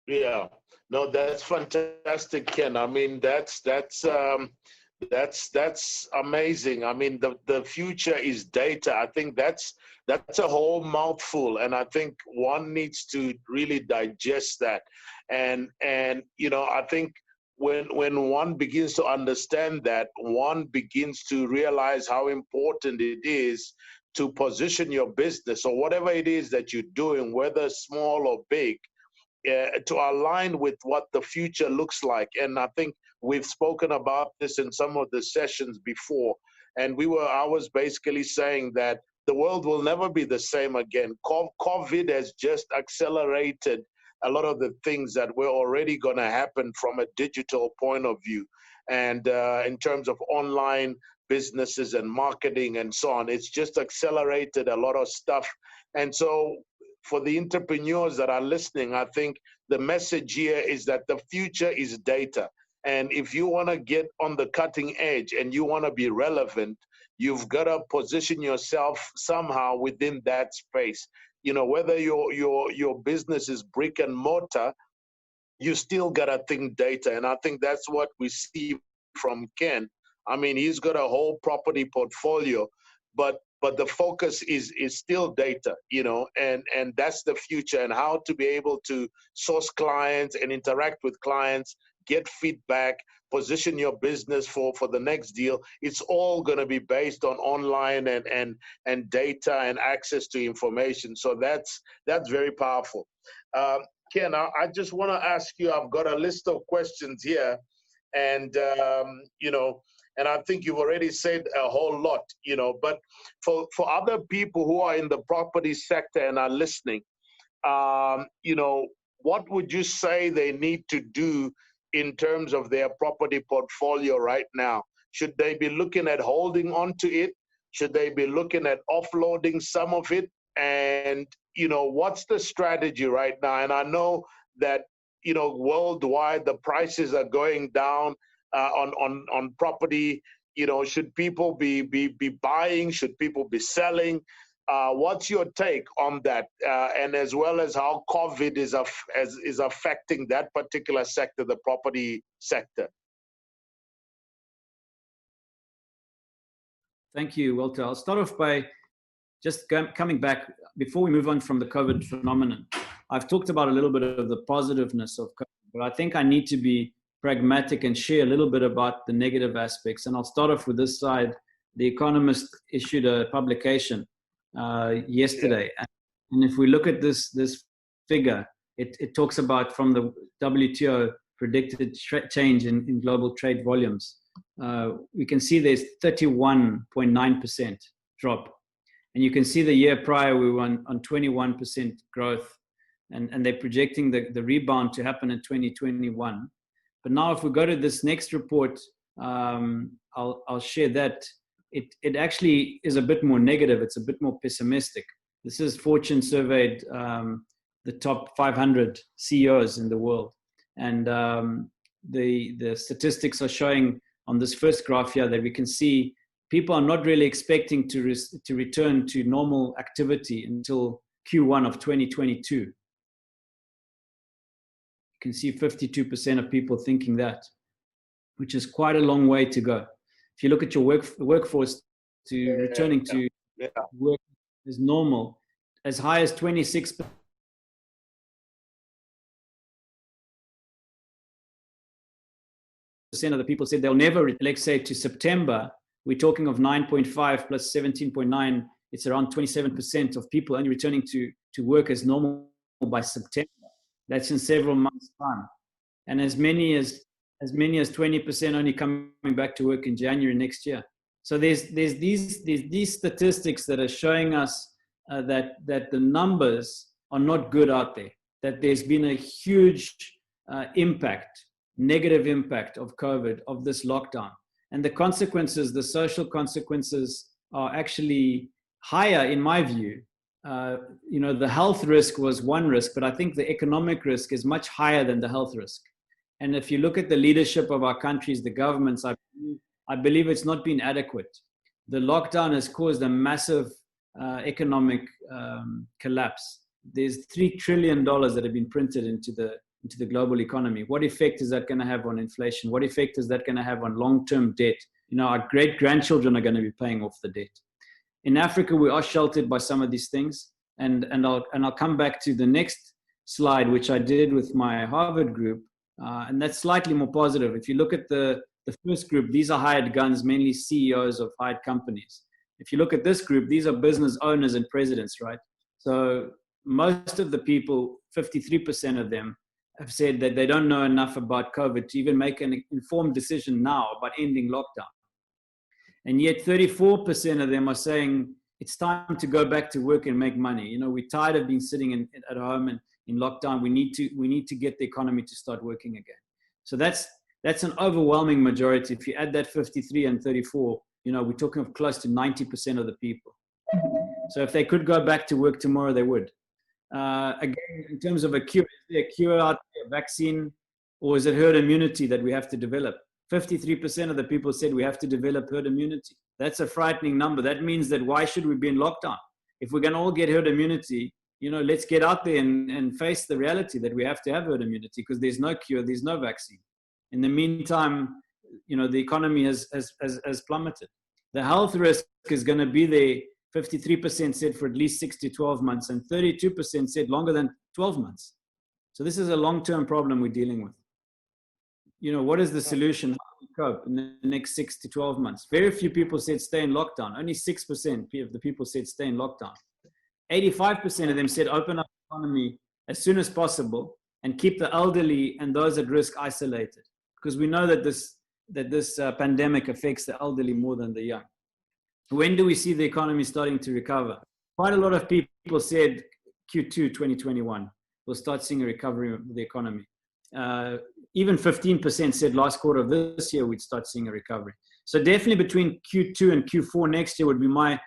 S2: Yeah, no, that's fantastic, Ken. I mean, that's amazing. I mean, the future is data. I think that's a whole mouthful, and I think one needs to really digest that. And I think when one begins to understand that, one begins to realize how important it is to position your business or whatever it is that you're doing, whether small or big, to align with what the future looks like. And I think we've spoken about this in some of the sessions before. And I was basically saying that the world will never be the same again. COVID has just accelerated a lot of the things that were already going to happen from a digital point of view. And in terms of online businesses and marketing and so on, it's just accelerated a lot of stuff. And so for the entrepreneurs that are listening, I think the message here is that the future is data. And if you want to get on the cutting edge and you want to be relevant, you've got to position yourself somehow within that space. Whether your business is brick and mortar, you still got to think data. And I think that's what we see from Ken. I mean, he's got a whole property portfolio, but the focus is still data, and that's the future, and how to be able to source clients and interact with clients, get feedback, position your business for the next deal. It's all going to be based on online and data and access to information. So that's very powerful. Ken, I just want to ask you, I've got a list of questions here, and and I think you've already said a whole lot, but for other people who are in the property sector and are listening, what would you say they need to do in terms of their property portfolio right now? Should they be looking at holding on to it? Should they be looking at offloading some of it? And, what's the strategy right now? And I know that, worldwide, the prices are going down on property. Should people be buying? Should people be selling? What's your take on that? And as well as how COVID is affecting that particular sector, the property sector?
S1: Thank you, Walter. I'll start off by just coming back before we move on from the COVID phenomenon. I've talked about a little bit of the positiveness of COVID, but I think I need to be pragmatic and share a little bit about the negative aspects. And I'll start off with this side. The Economist issued a publication yesterday. Yeah. And if we look at this figure, it talks about, from the WTO, predicted change in global trade volumes. We can see there's 31.9% drop. And you can see the year prior, we were on 21% growth. And they're projecting the rebound to happen in 2021. But now if we go to this next report, I'll share that. It actually is a bit more negative. It's a bit more pessimistic. This is Fortune surveyed the top 500 CEOs in the world. And the statistics are showing on this first graph here that we can see people are not really expecting to return to normal activity until Q1 of 2022. You can see 52% of people thinking that, which is quite a long way to go. If you look at your workforce returning to work as normal, as high as 26% of the people said they'll never, let's say to September, we're talking of 9.5 plus 17.9, it's around 27% of people only returning to work as normal by September. That's in several months' time. And as many as 20% only coming back to work in January next year. So there's these statistics that are showing us that the numbers are not good out there, that there's been a huge negative impact of COVID, of this lockdown. And the consequences, the social consequences are actually higher in my view. The health risk was one risk, but I think the economic risk is much higher than the health risk. And if you look at the leadership of our countries, the governments, I believe it's not been adequate. The lockdown has caused a massive economic collapse. There's $3 trillion that have been printed into the global economy. What effect is that going to have on inflation? What effect is that going to have on long-term debt? Our great-grandchildren are going to be paying off the debt. In Africa, we are sheltered by some of these things. And I'll come back to the next slide, which I did with my Harvard group. And that's slightly more positive. If you look at the first group, these are hired guns, mainly CEOs of hired companies. If you look at this group, these are business owners and presidents, right? So most of the people, 53% of them, have said that they don't know enough about COVID to even make an informed decision now about ending lockdown. And yet 34% of them are saying it's time to go back to work and make money. We're tired of being sitting at home and in lockdown. We need to get the economy to start working again. So that's an overwhelming majority. If you add that 53 and 34, we're talking of close to 90% of the people. So if they could go back to work tomorrow, they would. Again, in terms of a cure, is there a cure out there, a vaccine, or is it herd immunity that we have to develop? 53% of the people said we have to develop herd immunity. That's a frightening number. That means that why should we be in lockdown? If we're going to all get herd immunity, let's get out there and face the reality that we have to have herd immunity, because there's no cure, there's no vaccine. In the meantime, the economy has plummeted. The health risk is going to be there. 53% said for at least 6 to 12 months, and 32% said longer than 12 months. So this is a long-term problem we're dealing with. What is the solution? How do we cope in the next 6 to 12 months? Very few people said stay in lockdown. Only 6% of the people said stay in lockdown. 85% of them said open up the economy as soon as possible and keep the elderly and those at risk isolated, because we know that this pandemic affects the elderly more than the young. When do we see the economy starting to recover? Quite a lot of people said Q2 2021, we'll start seeing a recovery of the economy. Even 15% said last quarter of this year we'd start seeing a recovery. So definitely between Q2 and Q4 next year would be my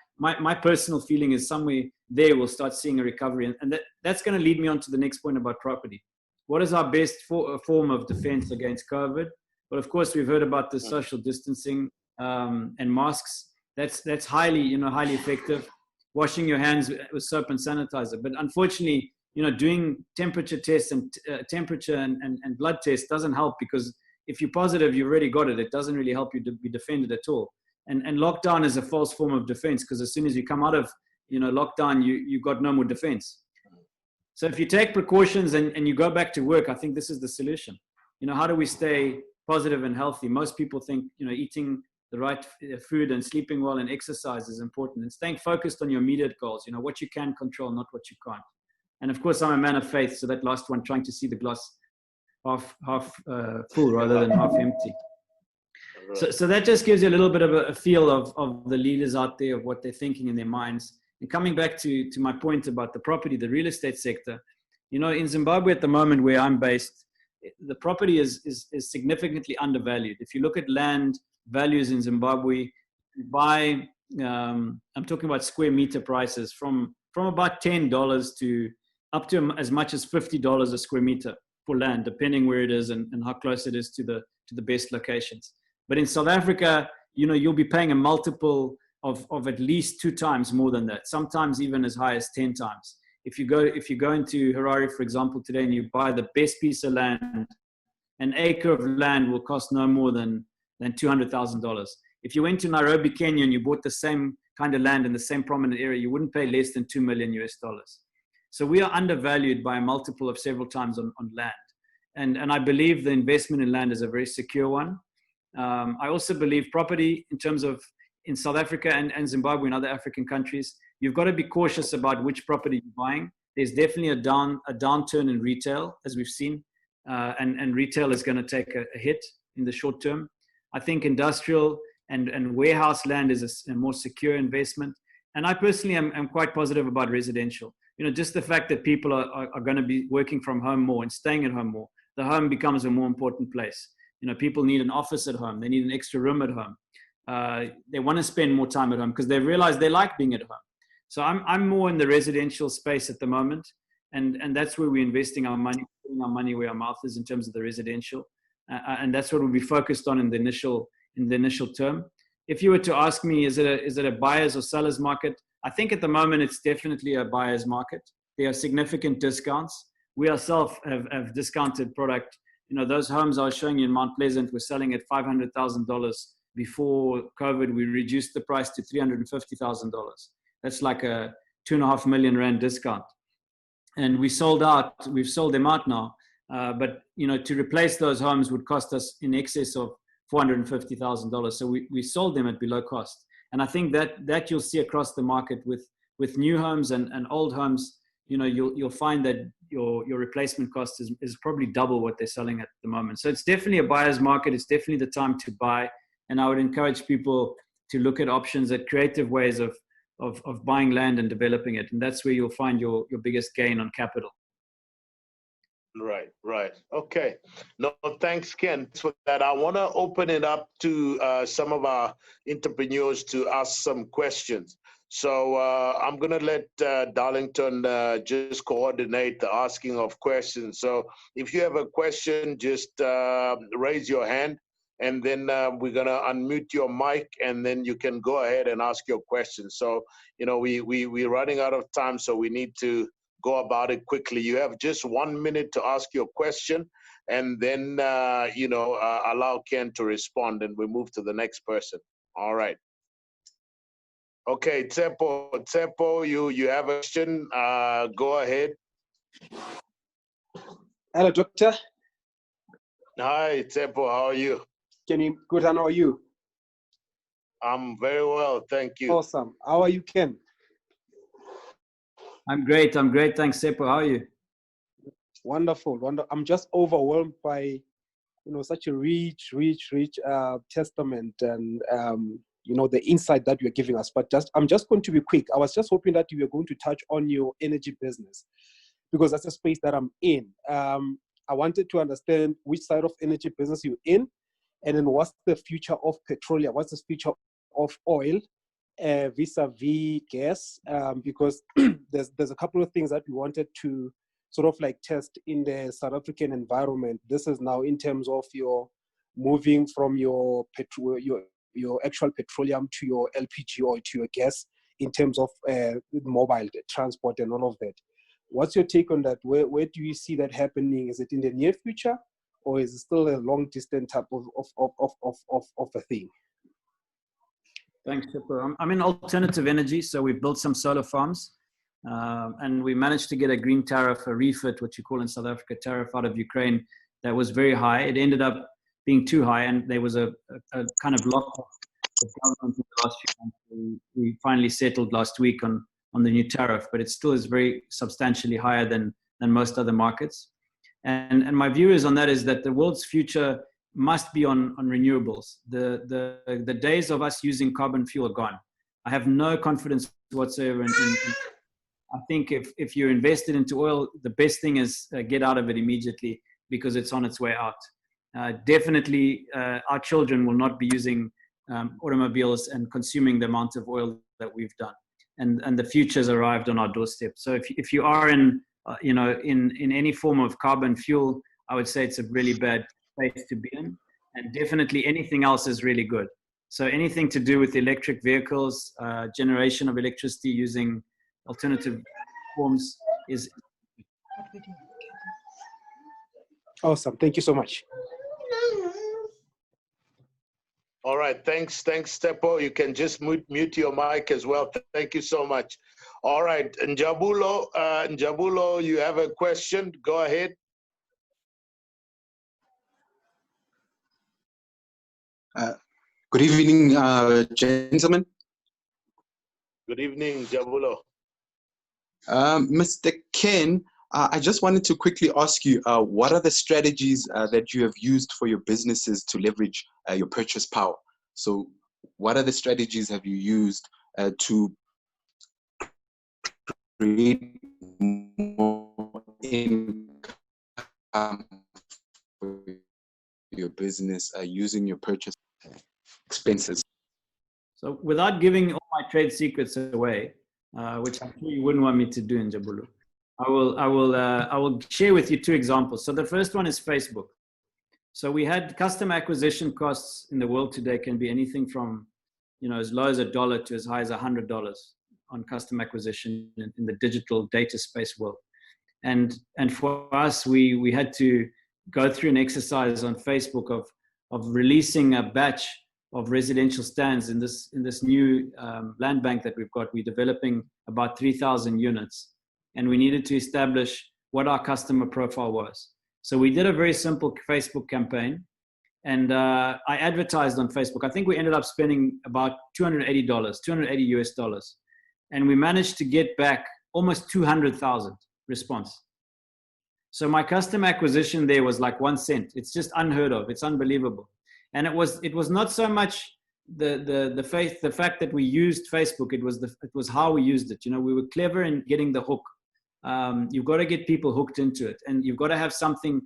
S1: personal feeling, is somewhere there we'll start seeing a recovery. And that's going to lead me on to the next point about property. What is our best form of defense against COVID? Well, of course, we've heard about the social distancing and masks. That's highly effective. Washing your hands with soap and sanitizer. But unfortunately, doing temperature tests and temperature and blood tests doesn't help, because if you're positive, you've already got it. It doesn't really help you to be defended at all. And lockdown is a false form of defense, because as soon as you come out of lockdown, you've got no more defense. So if you take precautions and you go back to work, I think this is the solution. How do we stay positive and healthy? Most people think eating the right food and sleeping well and exercise is important, and staying focused on your immediate goals, what you can control, not what you can't. And of course, I'm a man of faith, so that last one, trying to see the glass half full rather than half empty. So that just gives you a little bit of a feel of the leaders out there, of what they're thinking in their minds. And coming back to my point about the property, the real estate sector, in Zimbabwe at the moment where I'm based, the property is significantly undervalued. If you look at land values in Zimbabwe, you buy, I'm talking about square meter prices from about $10 to up to as much as $50 a square meter for land, depending where it is and how close it is to the best locations. But in South Africa, you'll be paying a multiple of at least 2 times more than that, sometimes even as high as 10 times. If you go into Harare, for example, today, and you buy the best piece of land, an acre of land will cost no more than $200,000. If you went to Nairobi, Kenya, and you bought the same kind of land in the same prominent area, you wouldn't pay less than $2 million US. So we are undervalued by a multiple of several times on land. And I believe the investment in land is a very secure one. I also believe property in South Africa and Zimbabwe and other African countries, you've got to be cautious about which property you're buying. There's definitely a downturn in retail, as we've seen, and retail is going to take a hit in the short term. I think industrial and warehouse land is a more secure investment. And I personally am quite positive about residential. Just the fact that people are going to be working from home more and staying at home more, the home becomes a more important place. People need an office at home. They need an extra room at home. They want to spend more time at home because they realize they like being at home. So I'm more in the residential space at the moment. And that's where we're investing our money, putting our money where our mouth is in terms of the residential. And that's what we'll be focused on in the initial term. If you were to ask me, is it a buyer's or seller's market? I think at the moment it's definitely a buyer's market. There are significant discounts. We ourselves have discounted product. Those homes I was showing you in Mount Pleasant were selling at $500,000 before COVID. We reduced the price to $350,000. That's like a 2.5 million rand discount. And we've sold them out now. But to replace those homes would cost us in excess of $450,000. So we sold them at below cost. And I think that you'll see across the market with new homes and old homes. You'll find that your replacement cost is probably double what they're selling at the moment. So it's definitely a buyer's market. It's definitely the time to buy. And I would encourage people to look at options, at creative ways of buying land and developing it. And that's where you'll find your biggest gain on capital.
S2: Right. Okay. No, thanks, Ken, for that. I want to open it up to some of our entrepreneurs to ask some questions. So I'm going to let Darlington just coordinate the asking of questions. So if you have a question, just raise your hand, and then we're going to unmute your mic, and then you can go ahead and ask your question. So, we're running out of time, so we need to go about it quickly. You have just 1 minute to ask your question, and then, allow Ken to respond, and we move to the next person. All right. Okay, Tsepo, you have a question. Go ahead.
S4: Hello, doctor.
S2: Hi, Tsepo, how are you?
S4: Good, and how are you?
S2: I'm very well, thank you.
S4: Awesome. How are you, Ken?
S1: I'm great. Thanks, Tsepo. How are you?
S4: Wonderful. I'm just overwhelmed by, such a rich testament and, the insight that you're giving us. But I'm just going to be quick. I was just hoping that you were going to touch on your energy business, because that's a space that I'm in. I wanted to understand which side of energy business you're in, and then what's the future of petroleum? What's the future of oil vis-a-vis gas? Because there's a couple of things that we wanted to sort of like test in the South African environment. This is now in terms of your moving from your actual petroleum to your LPG or to your gas in terms of mobile transport and all of that. What's your take on that? Where do you see that happening? Is it in the near future, or is it still a long distance type of a thing?
S1: Thanks, Sharpe. I'm in alternative energy, so we've built some solar farms, and we managed to get a green tariff, a refit, what you call in South Africa, tariff out of Ukraine that was very high. It ended up being too high, and there was a kind of lock of the government in the last few months. We finally settled last week on the new tariff, but it still is very substantially higher than most other markets. And my view is on that is that the world's future must be on renewables. The days of us using carbon fuel are gone. I have no confidence whatsoever in I think if you're invested into oil, the best thing is get out of it immediately. because it's on its way out. Definitely, our children will not be using automobiles and consuming the amount of oil that we've done. And the future's arrived on our doorstep. So if you are in in any form of carbon fuel, I would say it's a really bad place to be in. And definitely anything else is really good. So anything to do with electric vehicles, generation of electricity using alternative forms is.
S4: Awesome. Thank you so much.
S2: All right, thanks, Tepo. You can just mute your mic as well. Thank you so much. All right, Njabulo, you have a question? Go ahead.
S5: Good evening, gentlemen.
S2: Good evening, Njabulo.
S5: Mr. Ken, I just wanted to quickly ask you, what are the strategies that you have used for your businesses to leverage your purchase power? So what are the strategies have you used to create more income for your business using your purchase expenses?
S1: So without giving all my trade secrets away, which I'm sure you wouldn't want me to do, in Njabulo, I will share with you two examples. So the first one is Facebook. So we had customer acquisition costs in the world today can be anything from, as low as $1 to as high as $100 on customer acquisition in the digital data space world. And for us, we had to go through an exercise on Facebook of releasing a batch of residential stands in this new land bank that we've got. We're developing about 3,000 units, and we needed to establish what our customer profile was. So we did a very simple Facebook campaign, and I advertised on Facebook. I think we ended up spending about $280 US, and we managed to get back almost 200,000 response. So my customer acquisition there was like 1 cent. It's just unheard of. It's unbelievable. And it was not so much the fact that we used Facebook. It was how we used it. We were clever in getting the hook. You've got to get people hooked into it, and you've got to have something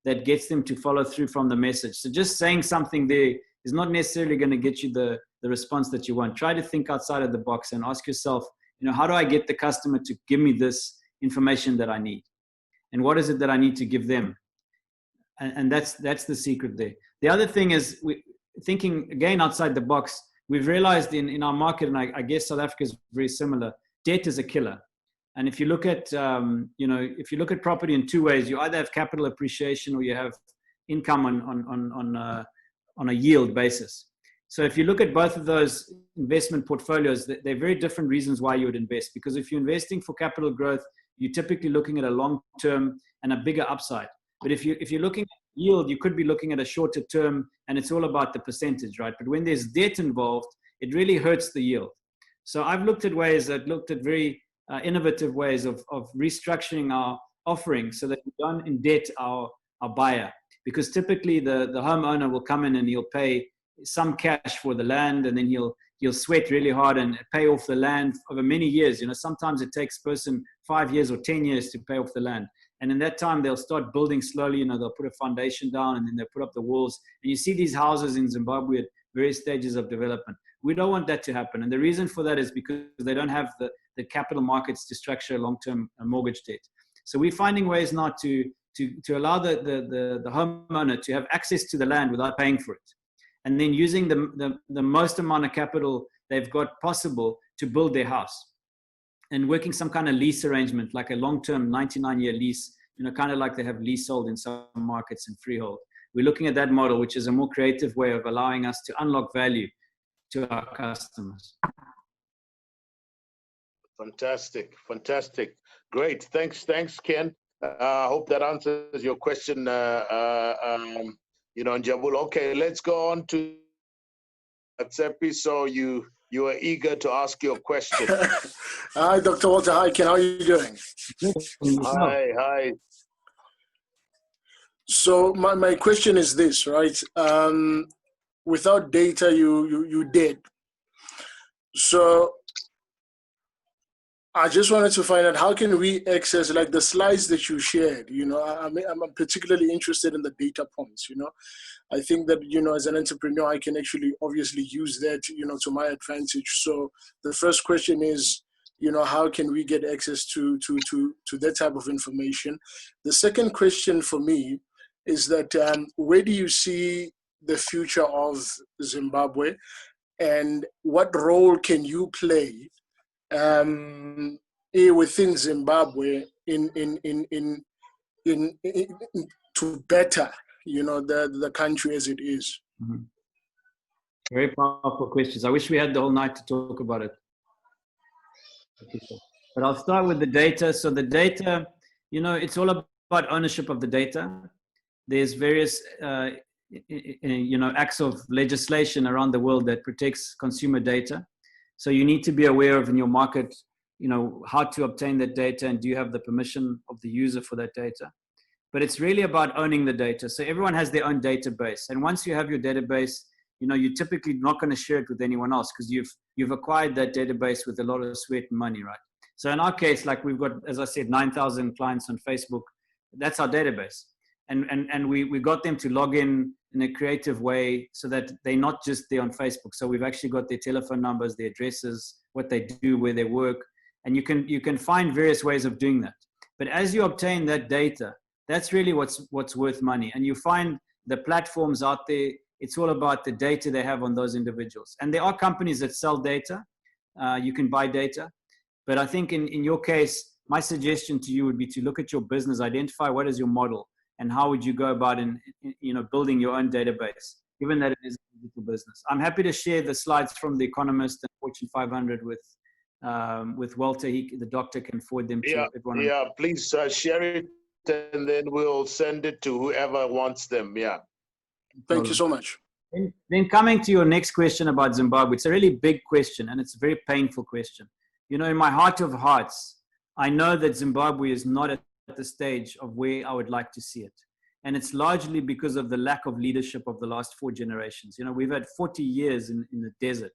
S1: that gets them to follow through from the message. So just saying something there is not necessarily going to get you the response that you want. Try to think outside of the box and ask yourself, how do I get the customer to give me this information that I need? And what is it that I need to give them? And that's the secret there. The other thing is thinking again outside the box. We've realized in our market, and I guess South Africa is very similar, debt is a killer. And if you look at, if you look at property in two ways, you either have capital appreciation or you have income on a yield basis. So if you look at both of those investment portfolios, they're very different reasons why you would invest. Because if you're investing for capital growth, you're typically looking at a long term and a bigger upside. But if you're looking at yield, you could be looking at a shorter term, and it's all about the percentage, right? But when there's debt involved, it really hurts the yield. So I've looked at very innovative ways of restructuring our offering so that we don't indebt our buyer. Because typically the homeowner will come in and he'll pay some cash for the land, and then he'll sweat really hard and pay off the land over many years. Sometimes it takes a person 5 years or 10 years to pay off the land. And in that time, they'll start building slowly. They'll put a foundation down, and then they'll put up the walls. And you see these houses in Zimbabwe at various stages of development. We don't want that to happen. And the reason for that is because they don't have the capital markets to structure long-term mortgage debt. So we're finding ways now to allow the homeowner to have access to the land without paying for it. And then using the most amount of capital they've got possible to build their house. And working some kind of lease arrangement, like a long-term 99-year lease, kind of like they have leasehold in some markets and freehold. We're looking at that model, which is a more creative way of allowing us to unlock value to our customers.
S2: Fantastic. Great. Thanks, Ken. I hope that answers your question, Njabulo. Okay, let's go on to Tsepi. So you are eager to ask your question.
S6: Hi, Dr. Walter. Hi, Ken. How are you doing?
S2: Hi.
S6: So my question is this, right? Without data, you dead. So I just wanted to find out how can we access like the slides that you shared. I'm particularly interested in the data points. I think that as an entrepreneur, I can actually obviously use that to my advantage. So the first question is, how can we get access to that type of information? The second question for me is that where do you see the future of Zimbabwe, and what role can you play within Zimbabwe in to better the country as it is?
S1: Mm-hmm. Very powerful questions. I wish we had the whole night to talk about it. But I'll start with the data. So the data, it's all about ownership of the data. There's various, acts of legislation around the world that protects consumer data. So you need to be aware of in your market, how to obtain that data, and do you have the permission of the user for that data? But it's really about owning the data. So everyone has their own database. And once you have your database, you're typically not going to share it with anyone else because you've acquired that database with a lot of sweat and money, right? So in our case, like we've got, as I said, 9,000 clients on Facebook. That's our database. And we got them to log in a creative way so that they're not just there on Facebook. So we've actually got their telephone numbers, their addresses, what they do, where they work. And you can find various ways of doing that. But as you obtain that data, that's really what's worth money. And you find the platforms out there, it's all about the data they have on those individuals. And there are companies that sell data. You can buy data. But I think in your case, my suggestion to you would be to look at your business, identify what is your model, and how would you go about in building your own database, given that it is a digital business. I'm happy to share the slides from The Economist and Fortune 500 with Walter. The doctor can forward them to everyone.
S2: Yeah, please share it, and then we'll send it to whoever wants them. Yeah.
S6: Thank you so much.
S1: Then coming to your next question about Zimbabwe, it's a really big question, and it's a very painful question. In my heart of hearts, I know that Zimbabwe is not at the stage of where I would like to see it. And it's largely because of the lack of leadership of the last 4 generations. We've had 40 years in the desert,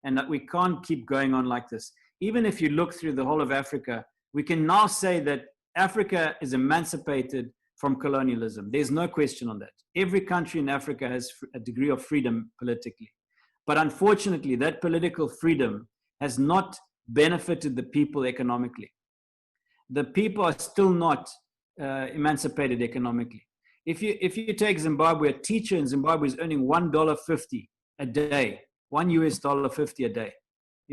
S1: and that we can't keep going on like this. Even if you look through the whole of Africa, we can now say that Africa is emancipated from colonialism. There's no question on that. Every country in Africa has a degree of freedom politically. But unfortunately, that political freedom has not benefited the people economically. The people are still not emancipated economically. If you take Zimbabwe, a teacher in Zimbabwe is earning $1.50 a day, $1.50 a day.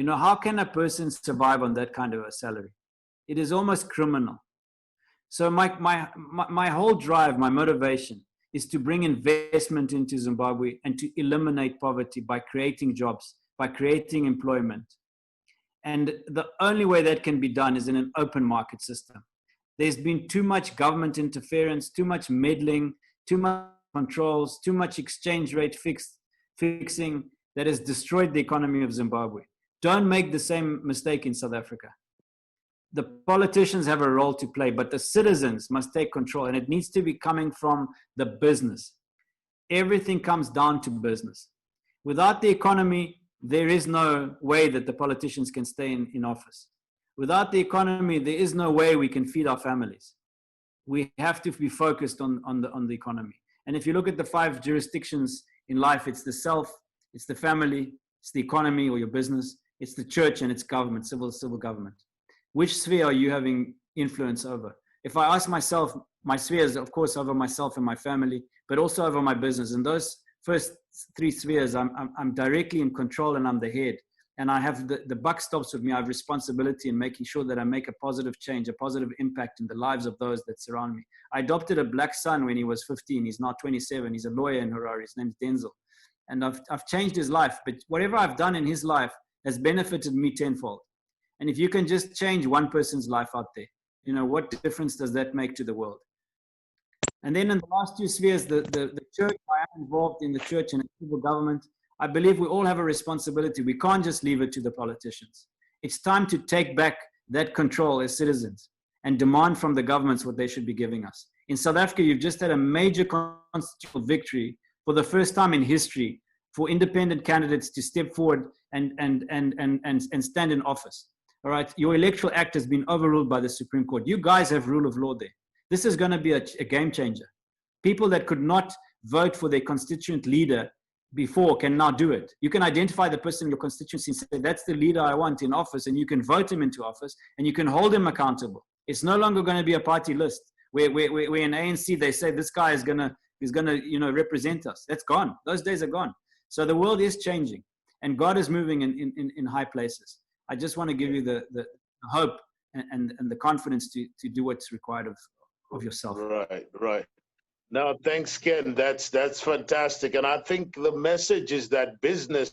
S1: How can a person survive on that kind of a salary? It is almost criminal. So my whole drive, my motivation is to bring investment into Zimbabwe and to eliminate poverty by creating jobs, by creating employment. And the only way that can be done is in an open market system. There's been too much government interference, too much meddling, too much controls, too much exchange rate fixing that has destroyed the economy of Zimbabwe. Don't make the same mistake in South Africa. The politicians have a role to play, but the citizens must take control, and it needs to be coming from the business. Everything comes down to business. Without the economy, there is no way that the politicians can stay in office. Without the economy, there is no way we can feed our families. We have to be focused on the economy. And if you look at the 5 jurisdictions in life, it's the self, it's the family, it's the economy or your business, it's the church, and it's government, civil government. Which sphere are you having influence over? If I ask myself, my sphere is, of course, over myself and my family, but also over my business. And those first 3 spheres, I'm directly in control, and I'm the head. And I have the buck stops with me. I have responsibility in making sure that I make a positive change, a positive impact in the lives of those that surround me. I adopted a black son when he was 15. He's now 27. He's a lawyer in Harare. His name's Denzel. And I've changed his life. But whatever I've done in his life has benefited me tenfold. And if you can just change one person's life out there, what difference does that make to the world? And then in the last 2 spheres, the church, I am involved in the church and civil government. I believe we all have a responsibility. We can't just leave it to the politicians. It's time to take back that control as citizens and demand from the governments what they should be giving us. In South Africa, you've just had a major constitutional victory for the first time in history for independent candidates to step forward and stand in office. All right, your Electoral Act has been overruled by the Supreme Court. You guys have rule of law there. This is going to be a game changer. People that could not vote for their constituent leader before can now do it. You can identify the person in your constituency and say, that's the leader I want in office, and you can vote him into office and you can hold him accountable. It's no longer going to be a party list where in ANC they say this guy is gonna represent us. That's gone. Those days are gone. So the world is changing and God is moving in high places. I just want to give you the hope and the confidence to do what's required of yourself.
S2: Right. No, thanks, Ken. That's fantastic. And I think the message is that the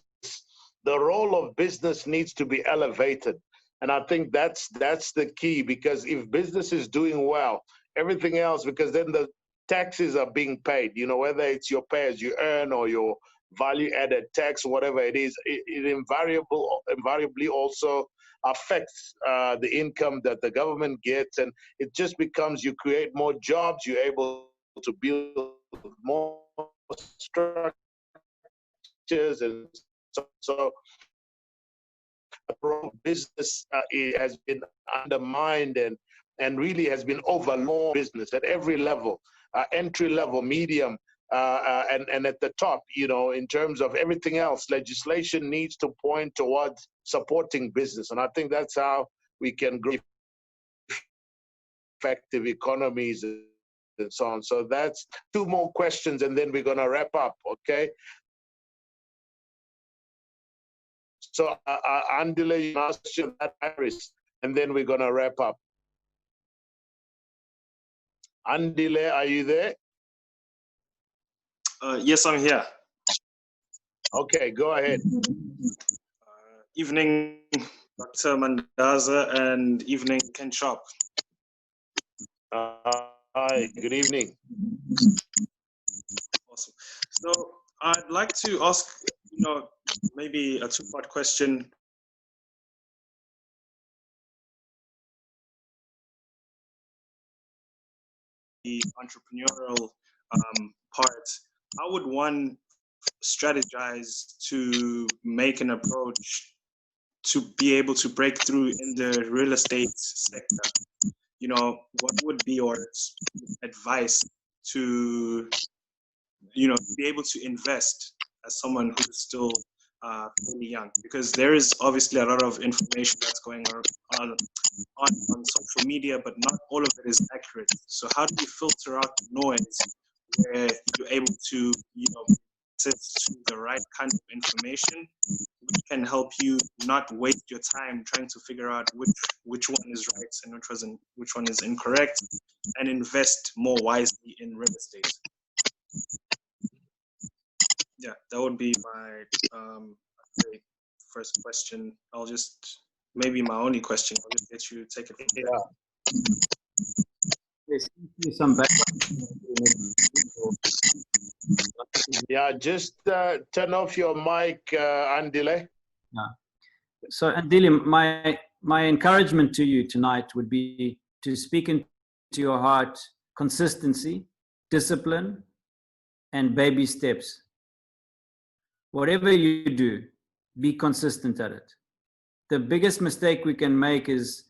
S2: role of business needs to be elevated. And I think that's the key, because if business is doing well, everything else, because then the taxes are being paid, whether it's your pay as you earn or your value added tax, whatever it is, it invariably also affects the income that the government gets. And it just becomes, you create more jobs, you're able to build more structures, and so business has been undermined and really has been overlooked. Business at every level, entry level, medium, and at the top, in terms of everything else, legislation needs to point towards supporting business. And I think that's how we can grow effective economies and so on. So that's two more questions, and then we're going to wrap up, okay? So Andile, you ask that, Iris, and then we're going to wrap up. Andile, are you there?
S7: Yes, I'm here.
S2: Okay, go ahead.
S7: Evening, Dr. Mandaza, and evening, Ken Sharpe.
S2: Hi, good evening.
S7: Awesome. So I'd like to ask, maybe a two-part question. The entrepreneurial part, how would one strategize to make an approach to be able to break through in the real estate sector? What would be your advice to, be able to invest as someone who's still really young? Because there is obviously a lot of information that's going on social media, but not all of it is accurate. So how do you filter out the noise where you're able to, access to the right kind of information, which can help you not waste your time trying to figure out which one is right and which one is incorrect, and invest more wisely in real estate? Yeah, that would be my first question. Maybe my only question. I'll just get you to take it from there.
S1: There's some background.
S2: Yeah, just turn off your mic, Andile.
S1: Yeah. So, Andile, my encouragement to you tonight would be to speak into your heart consistency, discipline, and baby steps. Whatever you do, be consistent at it. The biggest mistake we can make is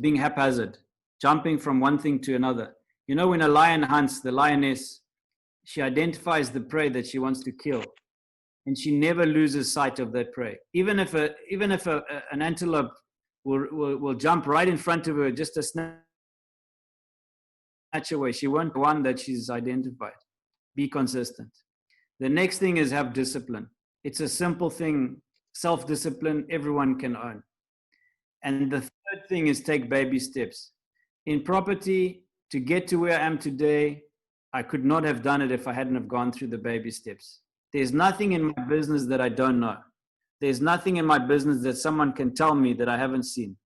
S1: being haphazard, jumping from one thing to another. When a lion hunts, the lioness, she identifies the prey that she wants to kill, and she never loses sight of that prey. Even if an antelope will jump right in front of her, just a snatch away, she won't one that she's identified. Be consistent. The next thing is have discipline. It's a simple thing. Self-discipline, everyone can own. And the third thing is take baby steps. In property, to get to where I am today, I could not have done it if I hadn't have gone through the baby steps. There's nothing in my business that I don't know. There's nothing in my business that someone can tell me that I haven't seen.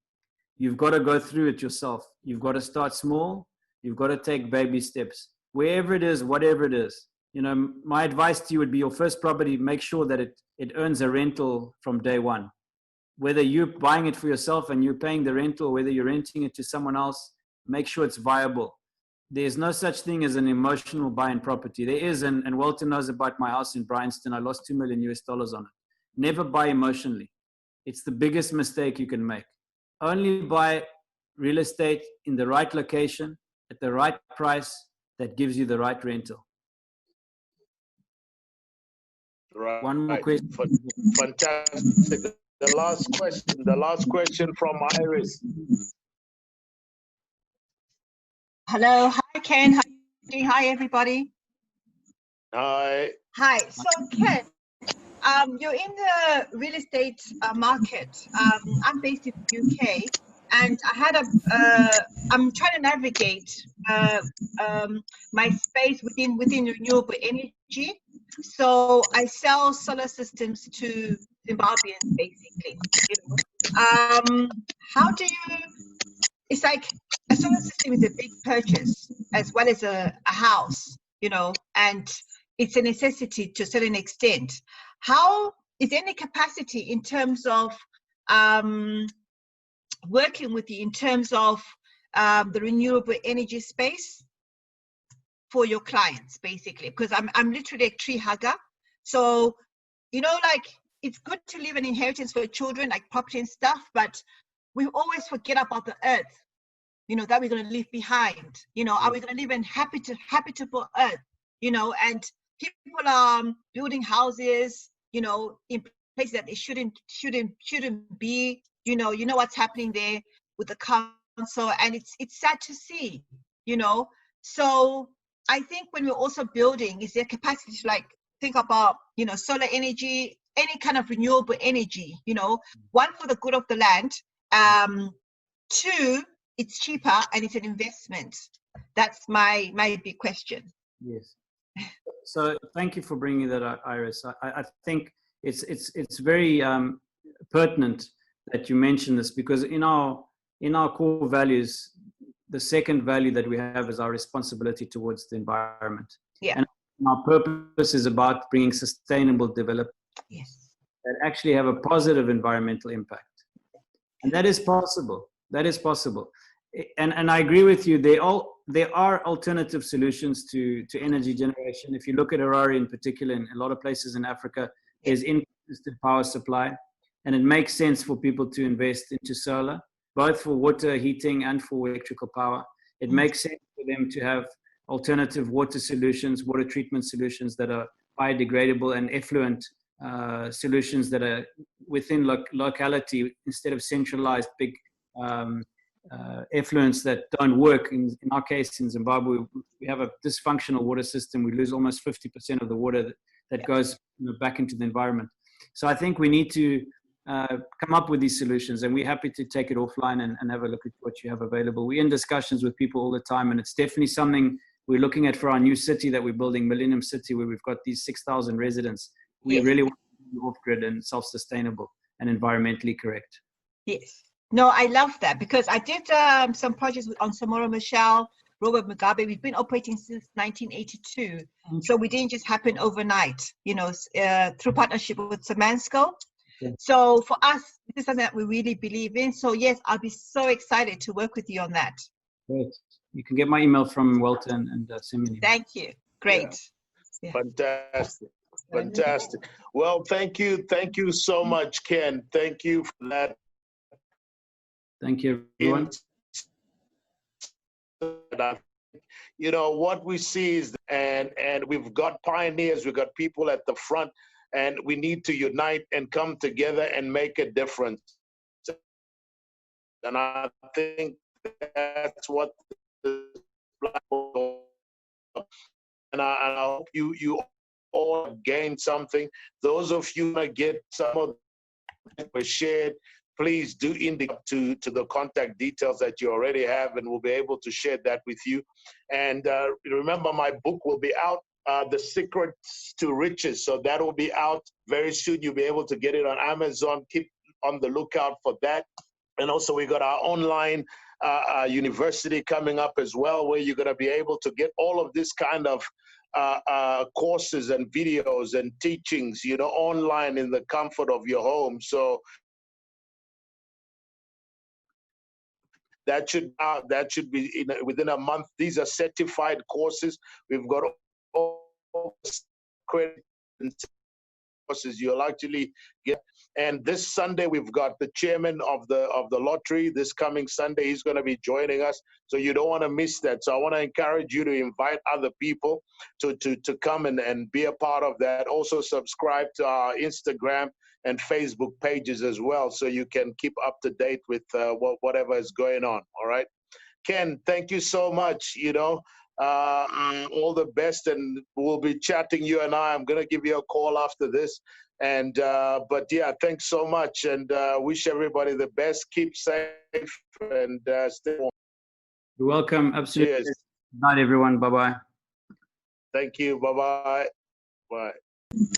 S1: You've got to go through it yourself. You've got to start small. You've got to take baby steps. Wherever it is, whatever it is. My advice to you would be your first property, make sure that it earns a rental from day one. Whether you're buying it for yourself and you're paying the rental, or whether you're renting it to someone else, make sure it's viable. There's no such thing as an emotional buy in property. There is, and Walter knows about my house in Bryanston. I lost $2 million on it. Never buy emotionally. It's the biggest mistake you can make. Only buy real estate in the right location at the right price that gives you the right rental.
S2: Right.
S1: One more question.
S2: Fantastic. The last question from Iris.
S8: Hello, hi Ken, how are you doing? Hi everybody.
S2: Hi.
S8: Hi, so Ken, you're in the real estate market. I'm based in the UK, and I'm trying to navigate my space within renewable energy. So I sell solar systems to Zimbabweans, basically. How do you? It's like a solar system is a big purchase as well as a house, and it's a necessity to a certain extent. How is there any capacity in terms of working with you in terms of the renewable energy space for your clients, basically? Because I'm literally a tree hugger. So, like, it's good to leave an inheritance for children, like property and stuff, but we always forget about the earth, that we're going to leave behind. Are we going to live in habitable earth? And people are building houses, in places that they shouldn't be. You know what's happening there with the council, and it's sad to see. So I think when we're also building, is there capacity to think about solar energy, any kind of renewable energy? One, for the good of the land. Two, it's cheaper and it's an investment. That's my big question.
S1: Yes. So thank you for bringing that up, Iris. I think it's very pertinent that you mention this, because in our core values, the second value that we have is our responsibility towards the environment.
S8: Yeah.
S1: And our purpose is about bringing sustainable development.
S8: Yes.
S1: That actually have a positive environmental impact. And that is possible. That is possible. And I agree with you. There are alternative solutions to energy generation. If you look at Harare in particular, in a lot of places in Africa, there's inconsistent power supply. And it makes sense for people to invest into solar, both for water heating and for electrical power. It makes sense for them to have alternative water solutions, water treatment solutions that are biodegradable and effluent solutions that are within locality, instead of centralized big effluents that don't work. In our case, in Zimbabwe, we have a dysfunctional water system. We lose almost 50% of the water that goes back into the environment. So I think we need to come up with these solutions, and we're happy to take it offline and have a look at what you have available. We're in discussions with people all the time, and it's definitely something we're looking at for our new city that we're building, Millennium City, where we've got these 6,000 residents. We really want to be off-grid and self-sustainable and environmentally correct.
S8: Yes. No, I love that, because I did some projects on Samora Machel, Robert Mugabe. We've been operating since 1982. So we didn't just happen overnight, through partnership with Samansco.
S1: Okay.
S8: So for us, this is something that we really believe in. So yes, I'll be so excited to work with you on that.
S1: Great. You can get my email from Walter and send me an email.
S8: Thank you. Great.
S2: Yeah. Fantastic. Fantastic. Well, thank you. Thank you so much, Ken. Thank you for that.
S1: Thank you, everyone.
S2: What we see is, and we've got pioneers, we've got people at the front, and we need to unite and come together and make a difference. And I think that's what the and I hope you all gain something. Those of you that get some of it shared, please do indicate to the contact details that you already have, and we'll be able to share that with you. And remember, my book will be out, The Secrets to Riches. So that will be out very soon. You'll be able to get it on Amazon. Keep on the lookout for that. And also, we got our online university coming up as well, where you're going to be able to get all of this kind of courses and videos and teachings, online in the comfort of your home. So that should be within a month. These are certified courses. We've got all credit courses. You'll actually get. And this Sunday we've got the chairman of the lottery. This coming Sunday he's going to be joining us, so you don't want to miss that. So I want to encourage you to invite other people to come and be a part of that. Also subscribe to our Instagram and Facebook pages as well, so you can keep up to date with whatever is going on. All right, Ken, thank you so much. You know, all the best, and we'll be chatting, you and I. I'm gonna give you a call after this, and but yeah, thanks so much, and wish everybody the best. Keep safe and stay warm.
S1: You're welcome. Absolutely.
S2: Cheers.
S1: Good night, everyone. Bye bye.
S2: Thank you. Bye bye. Bye.